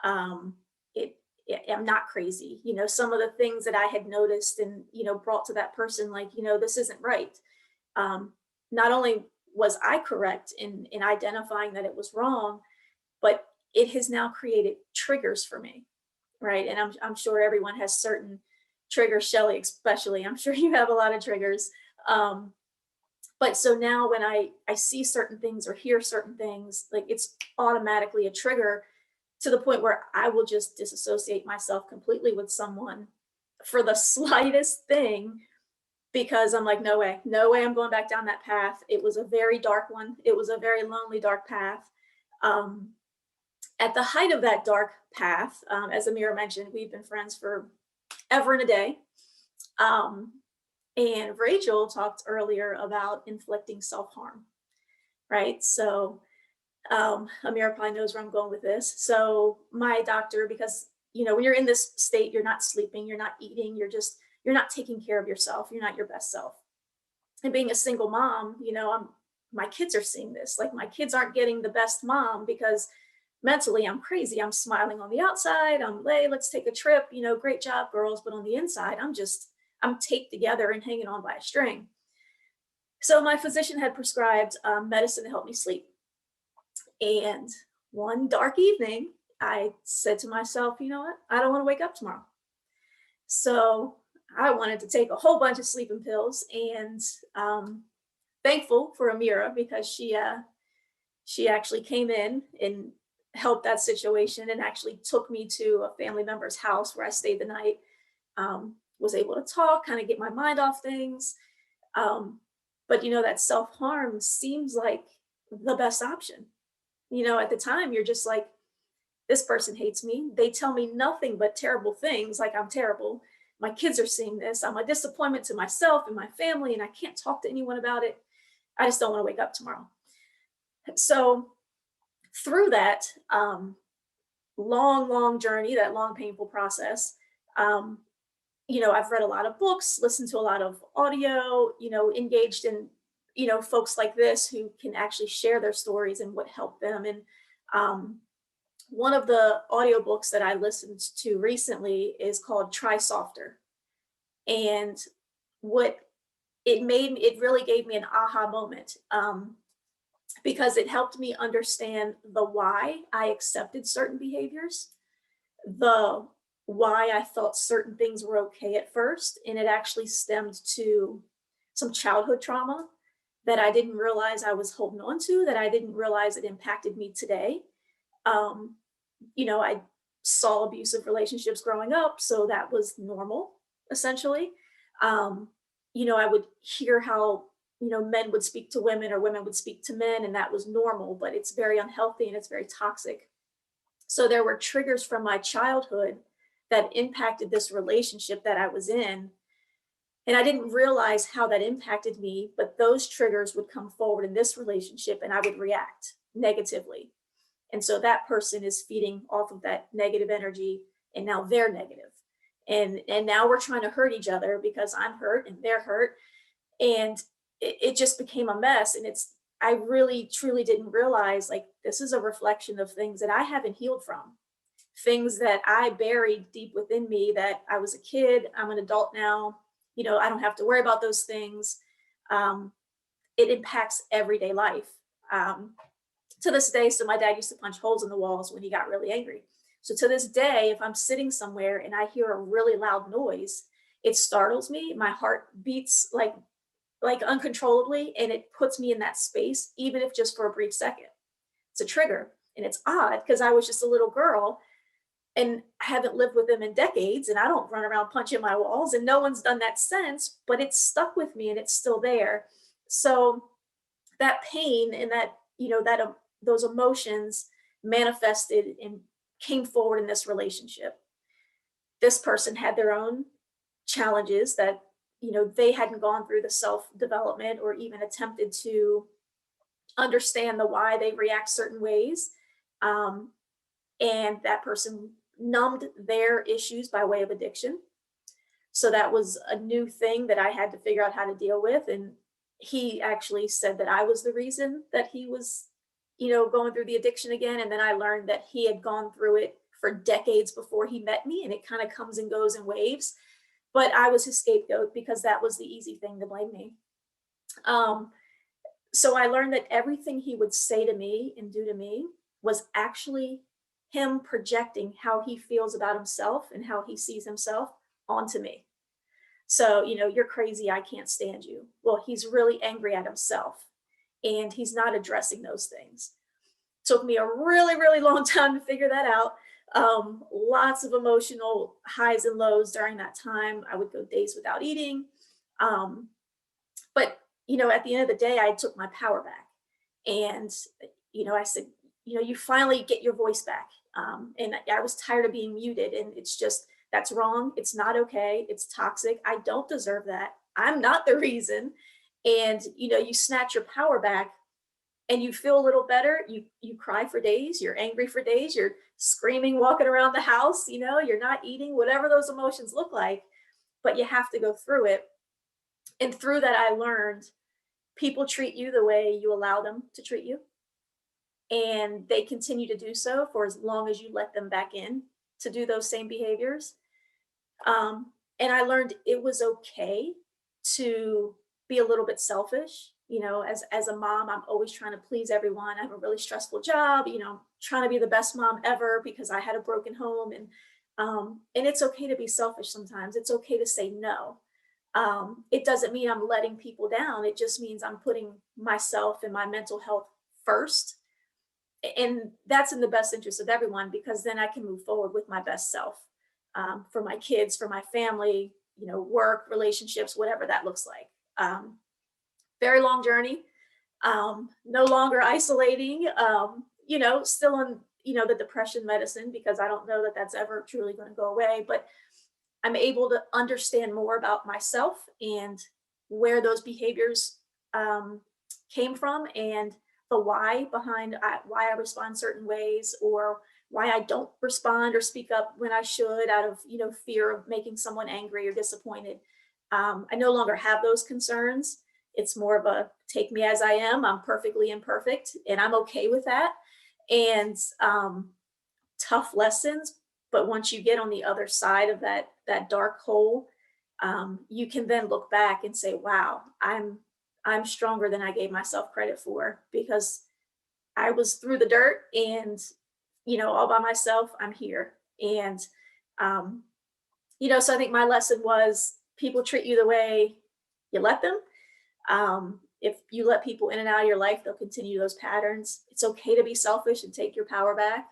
I'm not crazy. You know, some of the things that I had noticed and, you know, brought to that person, like, you know, this isn't right. Not only was I correct in identifying that it was wrong, but it has now created triggers for me, right? And I'm sure everyone has certain triggers, Shelley especially. I'm sure you have a lot of triggers. But so now when I see certain things or hear certain things, like it's automatically a trigger to the point where I will just disassociate myself completely with someone for the slightest thing, because I'm like, no way I'm going back down that path. It was a very dark one. It was a very lonely, dark path. At the height of that dark path, as Amira mentioned, we've been friends for ever and a day. And Rachel talked earlier about inflicting self-harm, right? So Amira probably knows where I'm going with this. So my doctor, because, you know, when you're in this state, you're not sleeping, you're not eating, you're not taking care of yourself. You're not your best self. And being a single mom, my kids are seeing this. Like, my kids aren't getting the best mom because mentally I'm crazy. I'm smiling on the outside. Hey, let's take a trip. Great job, girls. But on the inside, I'm taped together and hanging on by a string. So my physician had prescribed medicine to help me sleep. And one dark evening, I said to myself, you know what? I don't want to wake up tomorrow. So I wanted to take a whole bunch of sleeping pills, and thankful for Amira, because she actually came in and helped that situation and actually took me to a family member's house where I stayed the night. Was able to talk, kind of get my mind off things. But that self-harm seems like the best option. At the time, you're just like, this person hates me. They tell me nothing but terrible things, like I'm terrible. My kids are seeing this. I'm a disappointment to myself and my family, and I can't talk to anyone about it. I just don't want to wake up tomorrow. So through that long journey, that long, painful process, I've read a lot of books, listened to a lot of audio, engaged in, folks like this who can actually share their stories and what helped them. And one of the audiobooks that I listened to recently is called Try Softer. And what it really gave me an aha moment, because it helped me understand the why I accepted certain behaviors, the why I thought certain things were okay at first. And it actually stemmed to some childhood trauma that I didn't realize I was holding on to, that I didn't realize it impacted me today. I saw abusive relationships growing up, so that was normal, essentially. I would hear how, men would speak to women or women would speak to men, and that was normal, but it's very unhealthy and it's very toxic. So there were triggers from my childhood that impacted this relationship that I was in. And I didn't realize how that impacted me, but those triggers would come forward in this relationship and I would react negatively. And so that person is feeding off of that negative energy, and now they're negative. And now we're trying to hurt each other because I'm hurt and they're hurt. And it just became a mess. And I really, truly didn't realize, like, this is a reflection of things that I haven't healed from, things that I buried deep within me, that I was a kid, I'm an adult now, I don't have to worry about those things. It impacts everyday life. To this day, so my dad used to punch holes in the walls when he got really angry. So to this day, if I'm sitting somewhere and I hear a really loud noise, it startles me. My heart beats like uncontrollably, and it puts me in that space, even if just for a brief second. It's a trigger, and it's odd because I was just a little girl and I haven't lived with them in decades, and I don't run around punching my walls, and no one's done that since, but it's stuck with me and it's still there. So that pain and that, those emotions manifested and came forward in this relationship. This person had their own challenges that, they hadn't gone through the self-development or even attempted to understand the why they react certain ways. And that person numbed their issues by way of addiction. So that was a new thing that I had to figure out how to deal with. And he actually said that I was the reason that he was, going through the addiction again. And then I learned that he had gone through it for decades before he met me, and it kind of comes and goes in waves. But I was his scapegoat because that was the easy thing to blame me. So I learned that everything he would say to me and do to me was actually him projecting how he feels about himself and how he sees himself onto me. So, you're crazy, I can't stand you. Well, he's really angry at himself, and he's not addressing those things. Took me a really, really long time to figure that out. Lots of emotional highs and lows during that time. I would go days without eating. But, at the end of the day, I took my power back. And, I said, you finally get your voice back. And I was tired of being muted. And it's just, that's wrong. It's not okay. It's toxic. I don't deserve that. I'm not the reason. And, you snatch your power back and you feel a little better. You cry for days. You're angry for days. You're screaming, walking around the house. You're not eating, whatever those emotions look like, but you have to go through it. And through that, I learned people treat you the way you allow them to treat you. And they continue to do so for as long as you let them back in to do those same behaviors. And I learned it was okay to be a little bit selfish. You know, as a mom, I'm always trying to please everyone. I have a really stressful job, you know, trying to be the best mom ever because I had a broken home. And it's okay to be selfish sometimes. It's okay to say no. It doesn't mean I'm letting people down. It just means I'm putting myself and my mental health first. And that's in the best interest of everyone, because then I can move forward with my best self, for my kids, for my family, you know, work, relationships, whatever that looks like. Very long journey, no longer isolating, you know, still on, you know, the depression medicine, because I don't know that that's ever truly going to go away, but I'm able to understand more about myself and where those behaviors came from, and the why behind why I respond certain ways, or why I don't respond or speak up when I should, out of, you know, fear of making someone angry or disappointed. I no longer have those concerns. It's more of a take me as I am. I'm perfectly imperfect, and I'm okay with that. And tough lessons, but once you get on the other side of that dark hole, you can then look back and say, wow, I'm stronger than I gave myself credit for, because I was through the dirt and, you know, all by myself. I'm here. And you know, so I think my lesson was, people treat you the way you let them. If you let people in and out of your life, they'll continue those patterns. It's okay to be selfish and take your power back.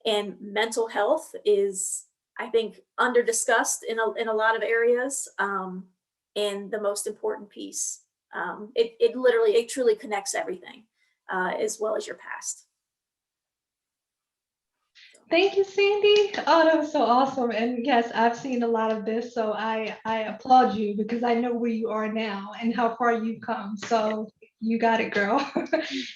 And mental health is, I think, under discussed in a lot of areas, and the most important piece. It truly connects everything, as well as your past. Thank you, Sandy. Oh, that was so awesome. And yes, I've seen a lot of this, so I applaud you, because I know where you are now and how far you've come. So you got it, girl.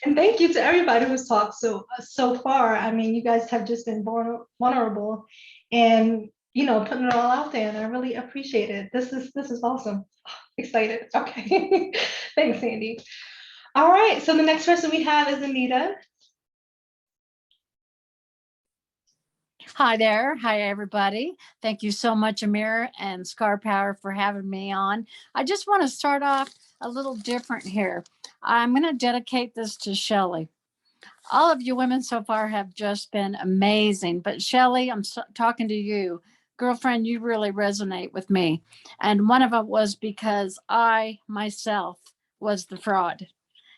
And thank you to everybody who's talked so far. I mean, you guys have just been vulnerable and, you know, putting it all out there, and I really appreciate it. This is awesome. Excited. Okay. Thanks, Sandy. All right, so the next person we have is Anita. Hi there. Hi, everybody. Thank you so much, Amira and Scar Power, for having me on. I just want to start off a little different here. I'm going to dedicate this to Shelley. All of you women so far have just been amazing, but Shelley, I'm talking to you. Girlfriend, you really resonate with me. And one of it was because I myself was the fraud.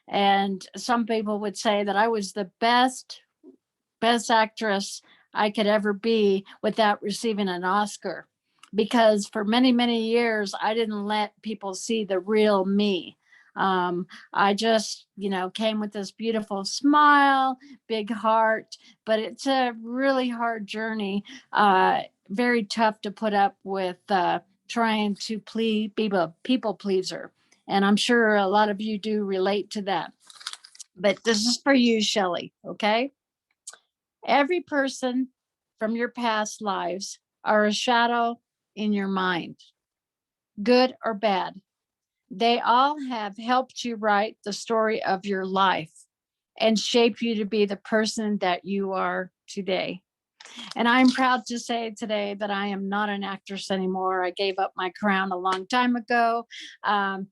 And some people would say that I was the best actress I could ever be without receiving an Oscar, because for many, many years, I didn't let people see the real me. I just, you know, came with this beautiful smile, big heart, but it's a really hard journey, very tough to put up with, trying to be a people pleaser. And I'm sure a lot of you do relate to that. But this is for you, Shelley, okay? Every person from your past lives are a shadow in your mind, good or bad. They all have helped you write the story of your life and shape you to be the person that you are today. And I'm proud to say today that I am not an actress anymore. I gave up my crown a long time ago. Thank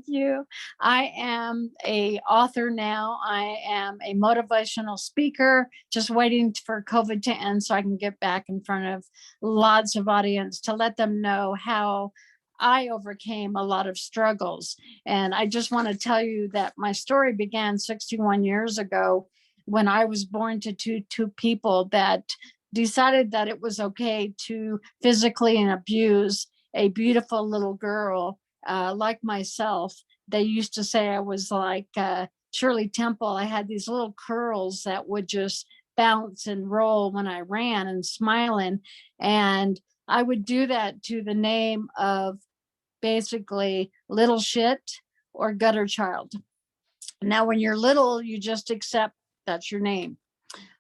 you. I am a author now. I am a motivational speaker, just waiting for COVID to end so I can get back in front of lots of audience to let them know how I overcame a lot of struggles. And I just want to tell you that my story began 61 years ago, when I was born to two people that decided that it was okay to physically abuse a beautiful little girl like myself. They used to say I was like Shirley Temple. I had these little curls that would just bounce and roll when I ran and smiling. And I would do that to the name of basically little shit or gutter child. Now, when you're little, you just accept that's your name.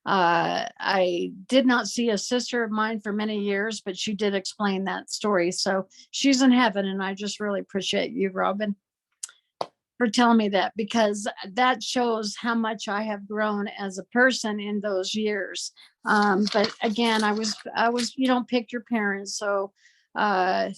I did not see a sister of mine for many years, but she did explain that story. So she's in heaven, and I just really appreciate you, Robin. for telling me that, because that shows how much I have grown as a person in those years. But again, I was, you don't pick your parents. So, I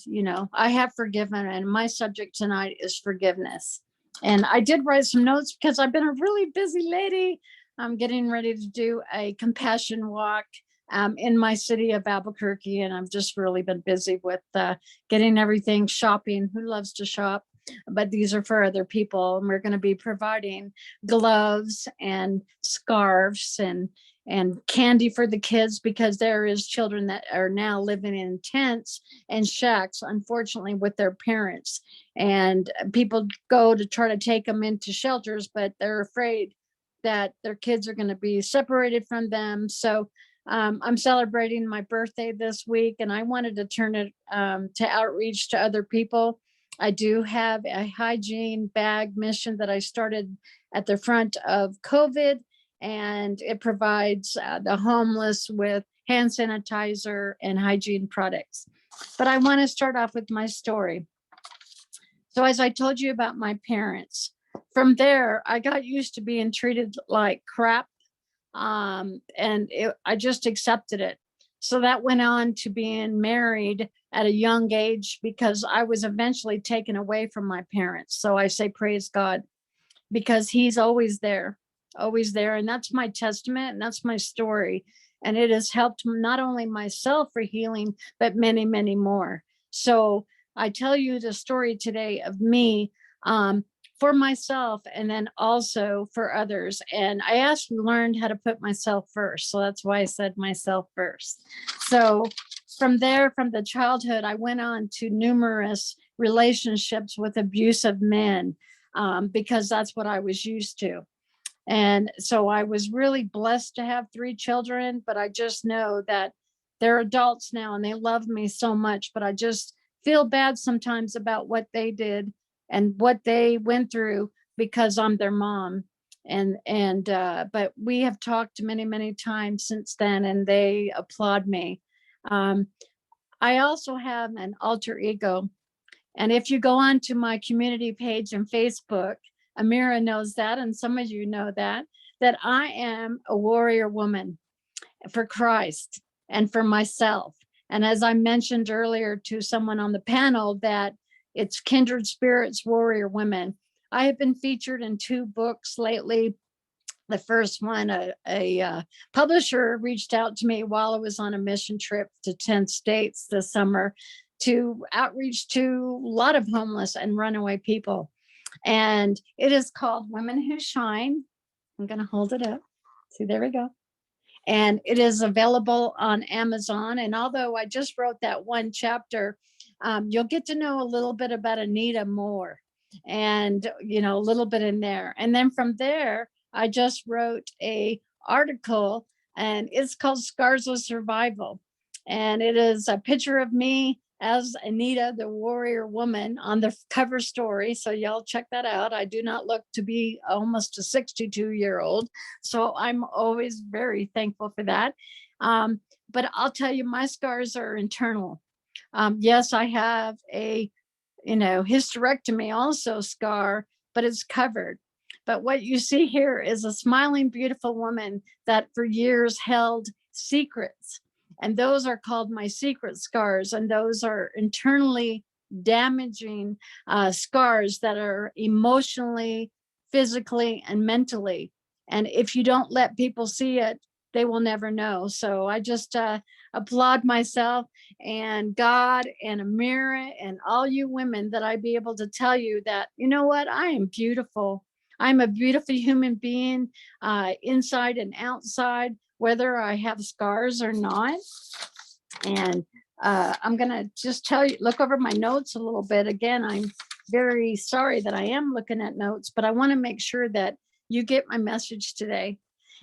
have forgiven, and my subject tonight is forgiveness. And I did write some notes because I've been a really busy lady. I'm getting ready to do a compassion walk in my city of Albuquerque, and I've just really been busy with getting everything shopping. Who loves to shop? But these are for other people, and we're going to be providing gloves and scarves and candy for the kids, because there is children that are now living in tents and shacks, unfortunately, with their parents. And people go to try to take them into shelters, but they're afraid that their kids are going to be separated from them. So I'm celebrating my birthday this week, and I wanted to turn it to outreach to other people. I do have a hygiene bag mission that I started at the front of COVID, and it provides the homeless with hand sanitizer and hygiene products. But I want to start off with my story. So as I told you about my parents, from there, I got used to being treated like crap. I just accepted it. So that went on to being married at a young age, because I was eventually taken away from my parents. So I say, praise God, because he's always there. And that's my testament, and that's my story. And it has helped not only myself for healing, but many, many more. So I tell you the story today of me for myself, and then also for others. And I actually learned how to put myself first. So that's why I said myself first. So from there, from the childhood, I went on to numerous relationships with abusive men, because that's what I was used to. And so I was really blessed to have 3 children, but I just know that they're adults now and they love me so much, but I just feel bad sometimes about what they did and what they went through, because I'm their mom. But we have talked many, many times since then, and they applaud me. I also have an alter ego. And if you go on to my community page on Facebook, Amira knows that, and some of you know that I am a warrior woman for Christ and for myself. And as I mentioned earlier to someone on the panel, that it's Kindred Spirits, Warrior Women. I have been featured in 2 books lately. The first one, a publisher reached out to me while I was on a mission trip to 10 states this summer to outreach to a lot of homeless and runaway people. And it is called Women Who Shine. I'm going to hold it up. See, there we go. And it is available on Amazon. And although I just wrote that 1 chapter, you'll get to know a little bit about Anita more, and a little bit in there. And then from there, I just wrote a article, and it's called Scars of Survival. And it is a picture of me as Anita, the warrior woman, on the cover story. So y'all check that out. I do not look to be almost a 62-year-old. So I'm always very thankful for that. But I'll tell you, my scars are internal. Yes, I have a, hysterectomy also scar, but it's covered. But what you see here is a smiling, beautiful woman that for years held secrets. And those are called my secret scars. And those are internally damaging scars that are emotionally, physically, and mentally. And if you don't let people see it, they will never know. So I just applaud myself and God and Amira and all you women that I be able to tell you that, you know what, I am beautiful. I'm a beautiful human being, inside and outside, whether I have scars or not. And I'm going to just tell you, look over my notes a little bit. Again, I'm very sorry that I am looking at notes, but I want to make sure that you get my message today.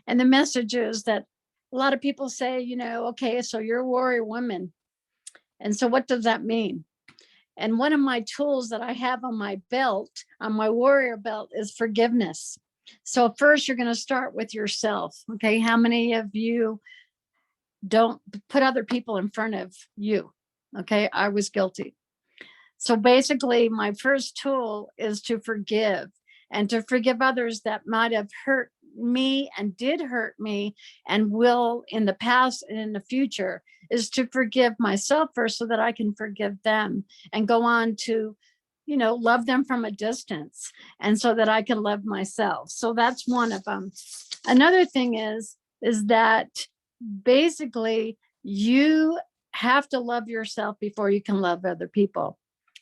And the message is that a lot of people say, okay, so you're a warrior woman. And so what does that mean? And one of my tools that I have on my belt, on my warrior belt, is forgiveness. So first you're going to start with yourself. Okay. How many of you don't put other people in front of you? Okay. I was guilty. So basically my first tool is to forgive. and to forgive others that might have hurt me and did hurt me and will in the past and in the future, is to forgive myself first so that I can forgive them and go on to, love them from a distance, and so that I can love myself. So that's one of them. Another thing is that basically you have to love yourself before you can love other people.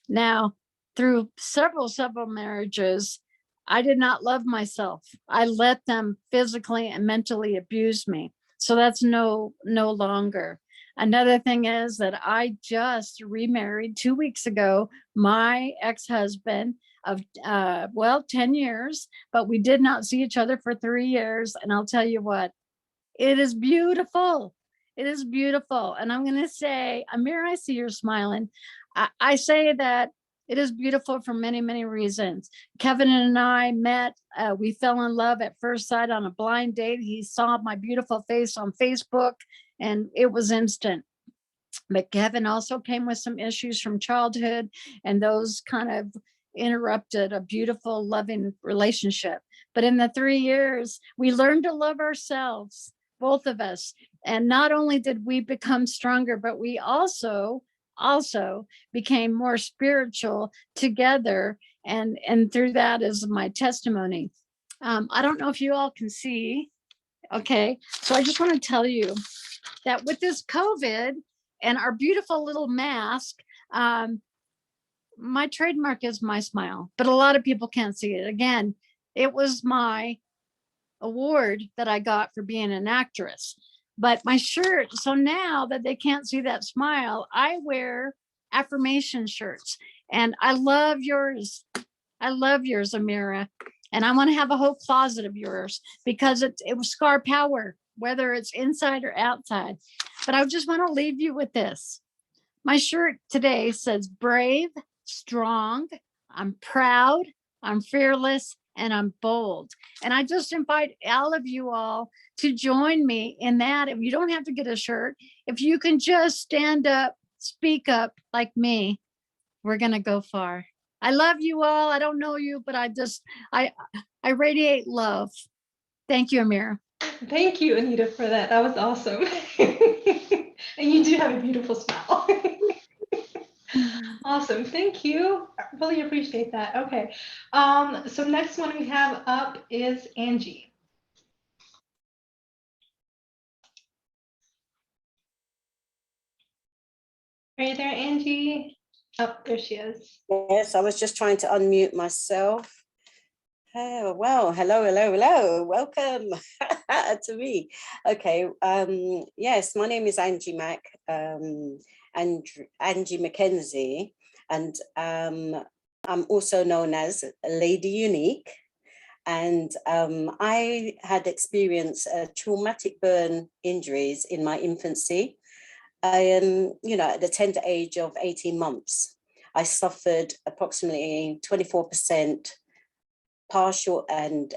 Now, through several marriages, I did not love myself. I let them physically and mentally abuse me. So that's no longer. Another thing is that I just remarried 2 weeks ago, my ex-husband of 10 years, but we did not see each other for 3 years. And I'll tell you what, it is beautiful. It is beautiful. And I'm going to say, Amir, I see you're smiling. I say that it is beautiful for many, many reasons. Kevin and I met, we fell in love at first sight on a blind date. He saw my beautiful face on Facebook and it was instant. But Kevin also came with some issues from childhood, and those kind of interrupted a beautiful, loving relationship. But in the 3 years, we learned to love ourselves, both of us. And not only did we become stronger, but we also became more spiritual together. And through that is my testimony. I don't know if you all can see. Okay, so I just want to tell you that with this COVID and our beautiful little mask, my trademark is my smile, but a lot of people can't see it. Again, it was my award that I got for being an actress. But my shirt, so now that they can't see that smile, I wear affirmation shirts. And I love yours. I love yours, Amira. And I want to have a whole closet of yours because it was scar power, whether it's inside or outside. But I just want to leave you with this. My shirt today says brave, strong, I'm proud, I'm fearless, and I'm bold. And I just invite all of you all to join me in that. If you don't have to get a shirt, if you can just stand up, speak up like me, we're going to go far. I love you all. I don't know you, but I radiate love. Thank you, Amira. Thank you, Anita, for that. That was awesome. And you do have a beautiful smile. Awesome. Thank you. I really appreciate that. Okay. So next one we have up is Angie. Are you there, Angie? Oh, there she is. Yes, I was just trying to unmute myself. Oh, well, hello. Welcome to me. Okay. Yes, my name is Angie Mack, Angie Mackenzie, and I'm also known as Lady Unique. And I had experienced traumatic burn injuries in my infancy. I am, at the tender age of 18 months, I suffered approximately 24% partial and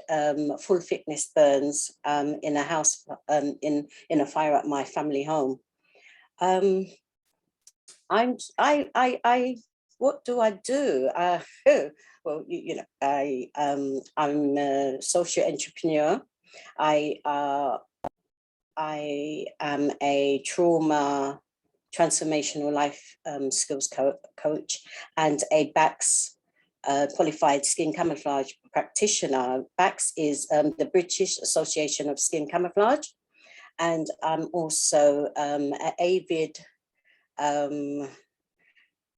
full thickness burns in a house, in a fire at my family home. What do I do? Well, I'm a social entrepreneur. I am a trauma transformational life skills coach and a BACS qualified skin camouflage practitioner. BACS is the British Association of Skin Camouflage, and I'm also an avid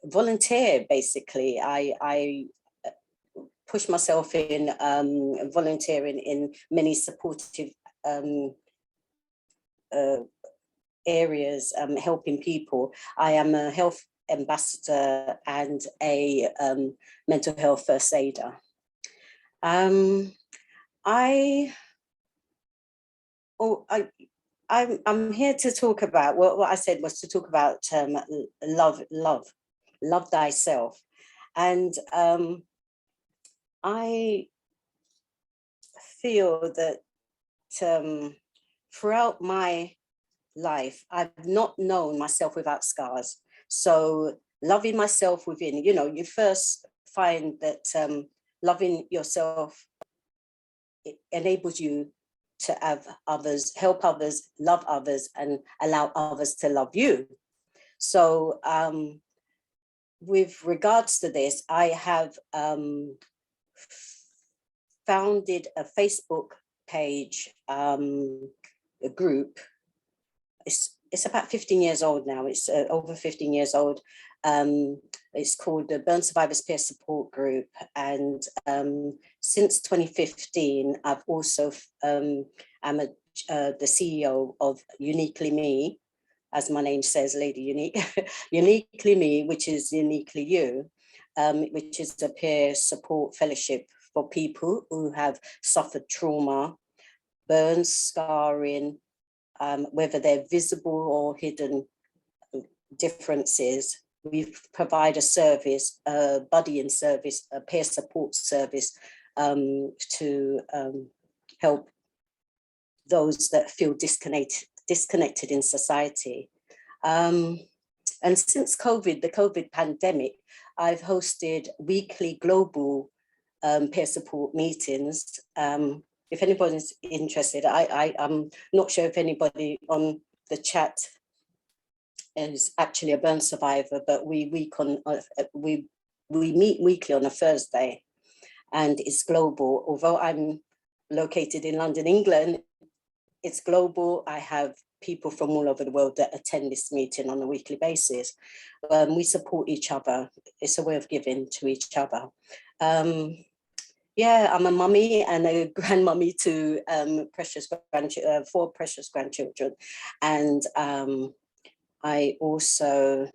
volunteer. Basically, I push myself in volunteering in many supportive areas, helping people. I am a health ambassador and a mental health first aider. I'm here to talk about what I said was to talk about love thyself, and I feel that throughout my life, I've not known myself without scars. So loving myself within, you first find that loving yourself, it enables you to have others, help others, love others, and allow others to love you. So with regards to this, I have founded a Facebook page, a group. It's about 15 years old now. It's over 15 years old. It's called the Burn Survivors Peer Support Group. And since 2015, I've also, I'm the CEO of Uniquely Me, as my name says, Lady Unique, Uniquely Me, which is Uniquely You, which is a peer support fellowship for people who have suffered trauma, burns, scarring, whether they're visible or hidden differences. We provide a service, a buddying service, a peer support service to help those that feel disconnected in society. And since COVID, the COVID pandemic, I've hosted weekly global peer support meetings. If anybody's interested, I'm not sure if anybody on the chat is actually a burn survivor, but we meet weekly on a Thursday, and it's global. Although I'm located in London, England, it's global. I have people from all over the world that attend this meeting on a weekly basis. We support each other. It's a way of giving to each other. Yeah, I'm a mummy and a grandmummy to four precious grandchildren. And I also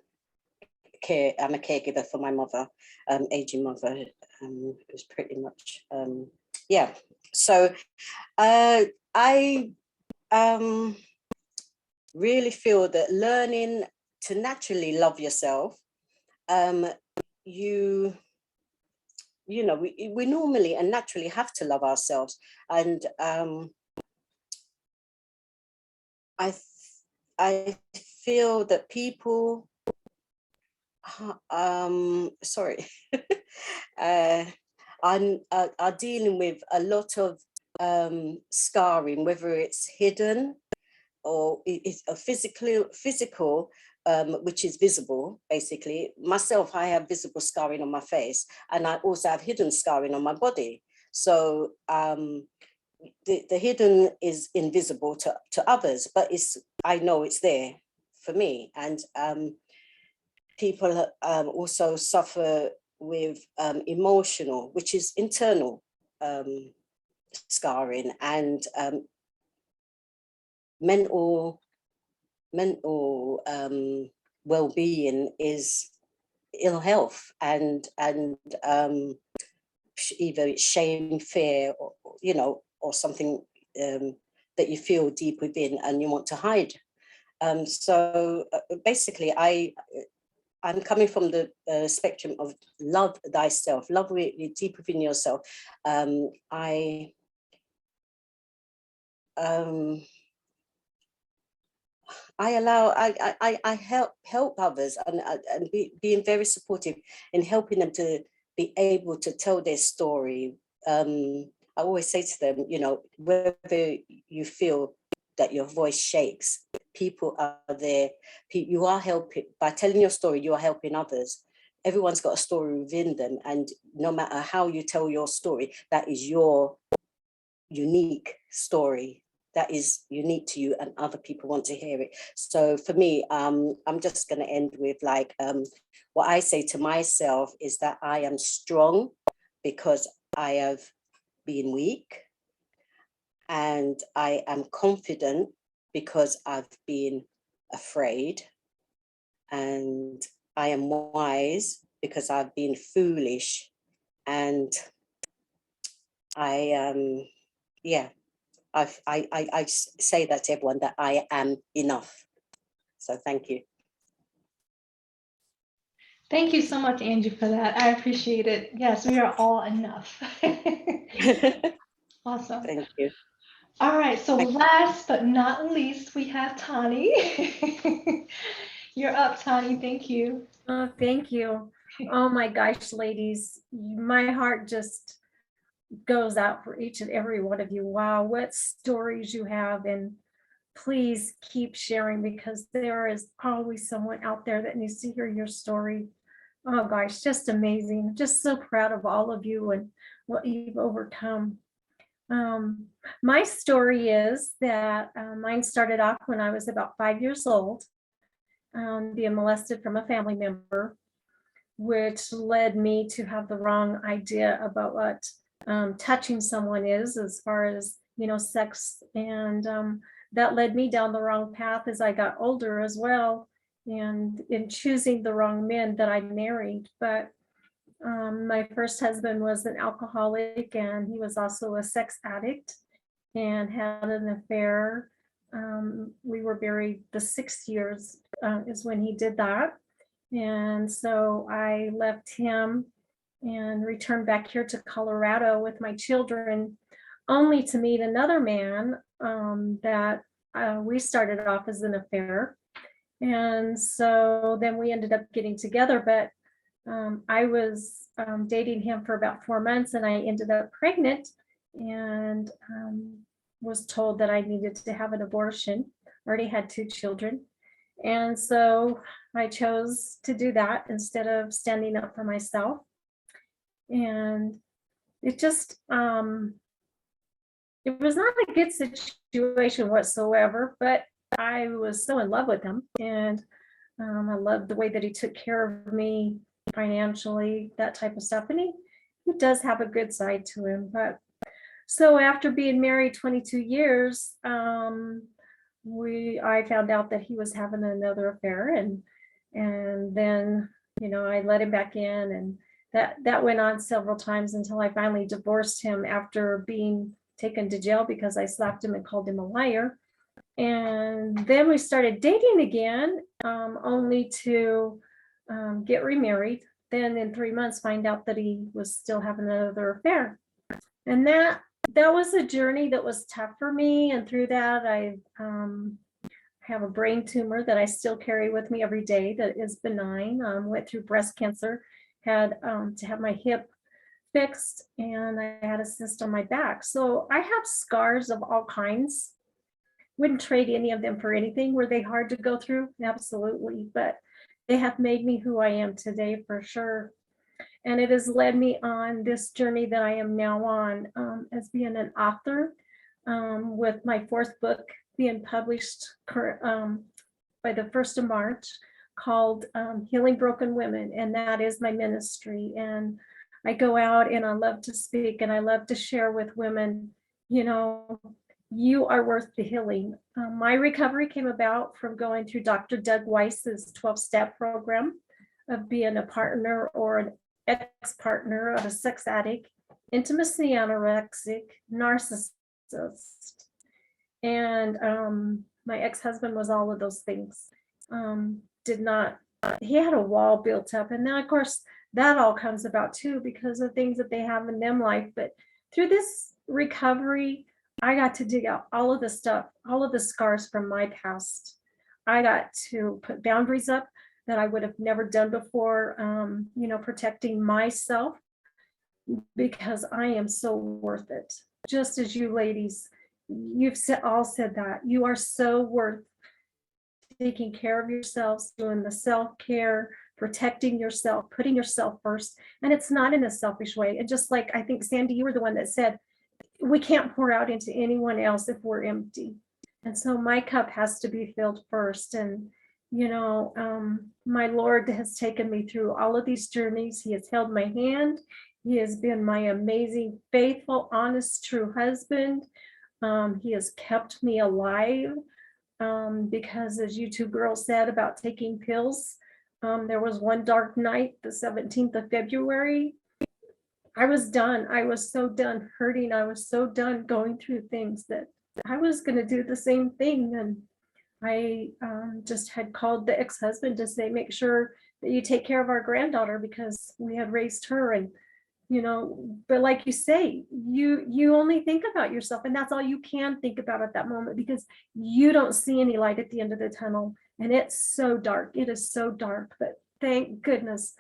I'm a caregiver for my mother, aging mother, who's pretty much, yeah. So I really feel that learning to naturally love yourself, you know, we normally and naturally have to love ourselves. And I feel that people, sorry, are dealing with a lot of scarring, whether it's hidden or it's a physical, which is visible, basically. Myself, I have visible scarring on my face, and I also have hidden scarring on my body. So the hidden is invisible to others, but I know it's there for me. And people also suffer with emotional, which is internal scarring, and mental well-being is ill health, and either it's shame, fear, or, you know, or something that you feel deep within and you want to hide. So basically, I'm coming from the spectrum of love thyself, love really deep within yourself. I help others, and being very supportive in helping them to be able to tell their story. I always say to them, you know, whether you feel that your voice shakes, people are there. You are helping, by telling your story, you are helping others. Everyone's got a story within them, and no matter how you tell your story, that is your unique story. That is unique to you, and other people want to hear it. So for me, I'm just going to end with like, what I say to myself is that I am strong because I have been weak, and I am confident because I've been afraid, and I am wise because I've been foolish, and I yeah. I say that to everyone, that I am enough. So thank you. Thank you so much, Angie, for that. I appreciate it. Yes, we are all enough. Awesome. Thank you. All right, so last but not least, we have Tani. You're up, Tani. Thank you. Oh, thank you. Oh my gosh, ladies, my heart just goes out for each and every one of you. Wow, what stories you have. And please keep sharing, because there is always someone out there that needs to hear your story. Oh gosh, just amazing. Just so proud of all of you and what you've overcome. My story is that mine started off when I was about 5 years old, being molested from a family member, which led me to have the wrong idea about what touching someone is, as far as, sex. And that led me down the wrong path as I got older as well, and in choosing the wrong men that I married. But my first husband was an alcoholic, and he was also a sex addict and had an affair. We were married the 6 years is when he did that. And so I left him and returned back here to Colorado with my children, only to meet another man that we started off as an affair. And so then we ended up getting together, but I was dating him for about 4 months, and I ended up pregnant, and was told that I needed to have an abortion. Already had 2 children. And so I chose to do that instead of standing up for myself. And it just, it was not a good situation whatsoever, but I was so in love with him. And I loved the way that he took care of me financially, that type of stuff. And he does have a good side to him. But so after being married 22 years, I found out that he was having another affair, and then, I let him back in, and that went on several times until I finally divorced him after being taken to jail because I slapped him and called him a liar. And then we started dating again, only to get remarried. Then in 3 months, find out that he was still having another affair. And that was a journey that was tough for me. And through that, I have a brain tumor that I still carry with me every day that is benign. Went through breast cancer, had to have my hip fixed, and I had a cyst on my back. So I have scars of all kinds. Wouldn't trade any of them for anything. Were they hard to go through? Absolutely. But they have made me who I am today, for sure. And it has led me on this journey that I am now on, as being an author, with my 4th book being published by the 1st of March, called Healing Broken Women. And that is my ministry. And I go out and I love to speak, and I love to share with women, you are worth the healing. My recovery came about from going through Dr. Doug Weiss's 12-step program of being a partner or an ex-partner of a sex addict, intimacy anorexic, narcissist. And my ex-husband was all of those things. He had a wall built up. And then, of course, that all comes about too because of things that they have in them life. But through this recovery, I got to dig out all of the stuff, all of the scars from my past. I got to put boundaries up that I would have never done before, protecting myself, because I am so worth it. Just as you ladies, you've all said that. You are so worth taking care of yourselves, doing the self-care, protecting yourself, putting yourself first. And it's not in a selfish way. And just like, I think, Sandy, you were the one that said, we can't pour out into anyone else if we're empty. And so my cup has to be filled first. And, my Lord has taken me through all of these journeys. He has held my hand. He has been my amazing, faithful, honest, true husband. He has kept me alive, because, as you 2 girls said about taking pills, there was one dark night, the 17th of February. I was done. I was so done hurting. I was so done going through things that I was going to do the same thing. And I just had called the ex-husband to say, make sure that you take care of our granddaughter, because we had raised her. And, but like you say, you only think about yourself, and that's all you can think about at that moment, because you don't see any light at the end of the tunnel. And it's so dark. It is so dark. But thank goodness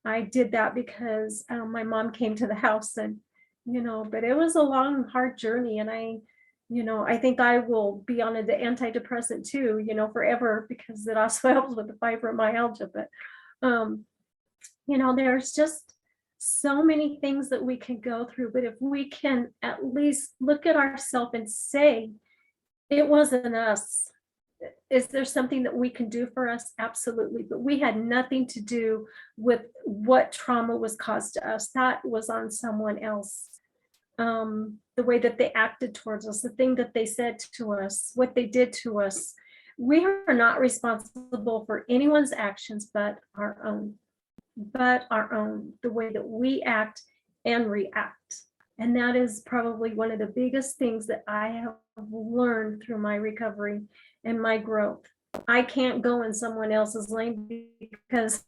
I did that, because my mom came to the house, and but it was a long, hard journey. And I think I will be on the antidepressant too, forever, because it also helps with the fibromyalgia. But, there's just so many things that we can go through. But if we can at least look at ourselves and say, it wasn't us. Is there something that we can do for us? Absolutely. But we had nothing to do with what trauma was caused to us. That was on someone else. The way that they acted towards us, the thing that they said to us, what they did to us. We are not responsible for anyone's actions but our own. The way that we act and react. And that is probably one of the biggest things that I have learned through my recovery and my growth. I can't go in someone else's lane because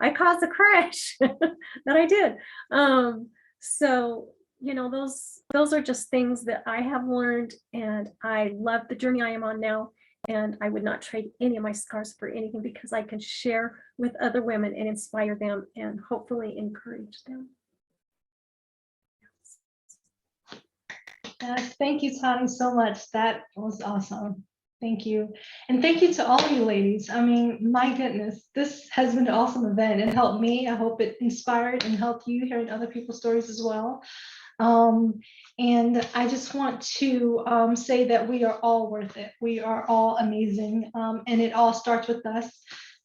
I caused a crash that I did. So, those are just things that I have learned, and I love the journey I am on now. And I would not trade any of my scars for anything, because I can share with other women and inspire them and hopefully encourage them. Yes, thank you, Tani, so much. That was awesome. Thank you. And thank you to all of you ladies. I mean, my goodness, this has been an awesome event. It helped me. I hope it inspired and helped you hearing other people's stories as well. And I just want to say that we are all worth it. We are all amazing. And it all starts with us,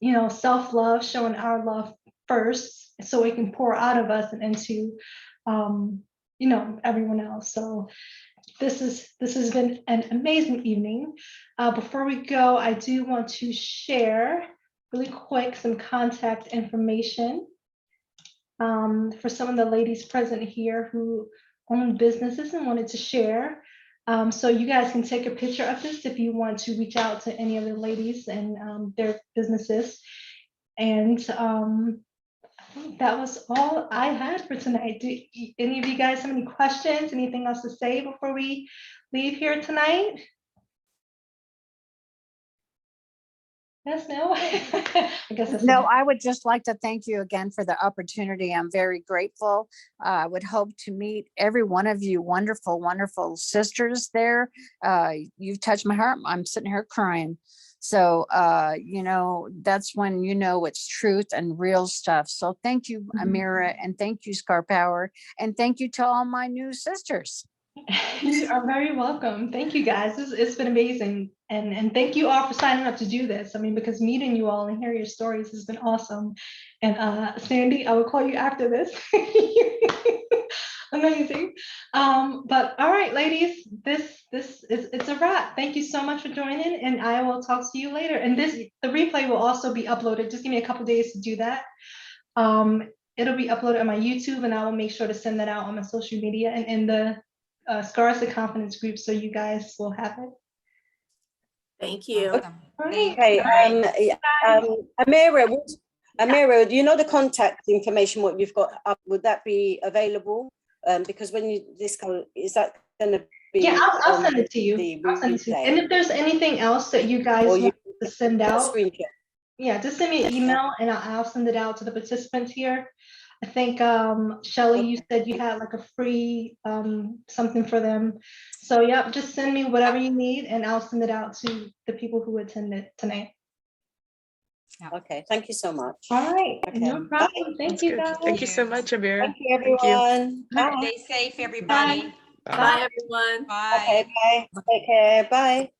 self-love, showing our love first, so it can pour out of us and into, everyone else. So this has been an amazing evening. Before we go, I do want to share really quick some contact information for some of the ladies present here who own businesses and wanted to share. So you guys can take a picture of this if you want to reach out to any of the ladies and their businesses. And I think that was all I had for tonight. Do any of you guys have any questions? Anything else to say before we leave here tonight? Yes, no? I guess that's No, I would just like to thank you again for the opportunity. I'm very grateful. I would hope to meet every one of you wonderful, wonderful sisters there. You've touched my heart. I'm sitting here crying. So, that's when it's truth and real stuff. So thank you, Amira, and thank you, Scar Power, and thank you to all my new sisters. You are very welcome. Thank you, guys. It's been amazing. And thank you all for signing up to do this. I mean, because meeting you all and hearing your stories has been awesome. And Sandy, I will call you after this. Amazing. But all right, ladies, it's a wrap. Thank you so much for joining, and I will talk to you later. And the replay will also be uploaded. Just give me a couple days to do that. It'll be uploaded on my YouTube, and I will make sure to send that out on my social media and in the Scars to Confidence group, so you guys will have it. Thank you. Awesome. Okay, Amira, do you know the contact information, what you've got up? Would that be available? Because when is that going to be? Yeah, I'll send it to you. I'll send it to you. And if there's anything else that you guys want to send out, yeah, just send me an email and I'll send it out to the participants here. I think, Shelly, you said you had like a free something for them. So yeah, just send me whatever you need and I'll send it out to the people who attended tonight. Okay, thank you so much. All right, Okay. no problem. Thank you, guys. Thank you so much, Amira. Thank you, everyone. Bye. Stay safe, everybody. Bye, everyone. Bye. Okay, bye. Take care. Bye.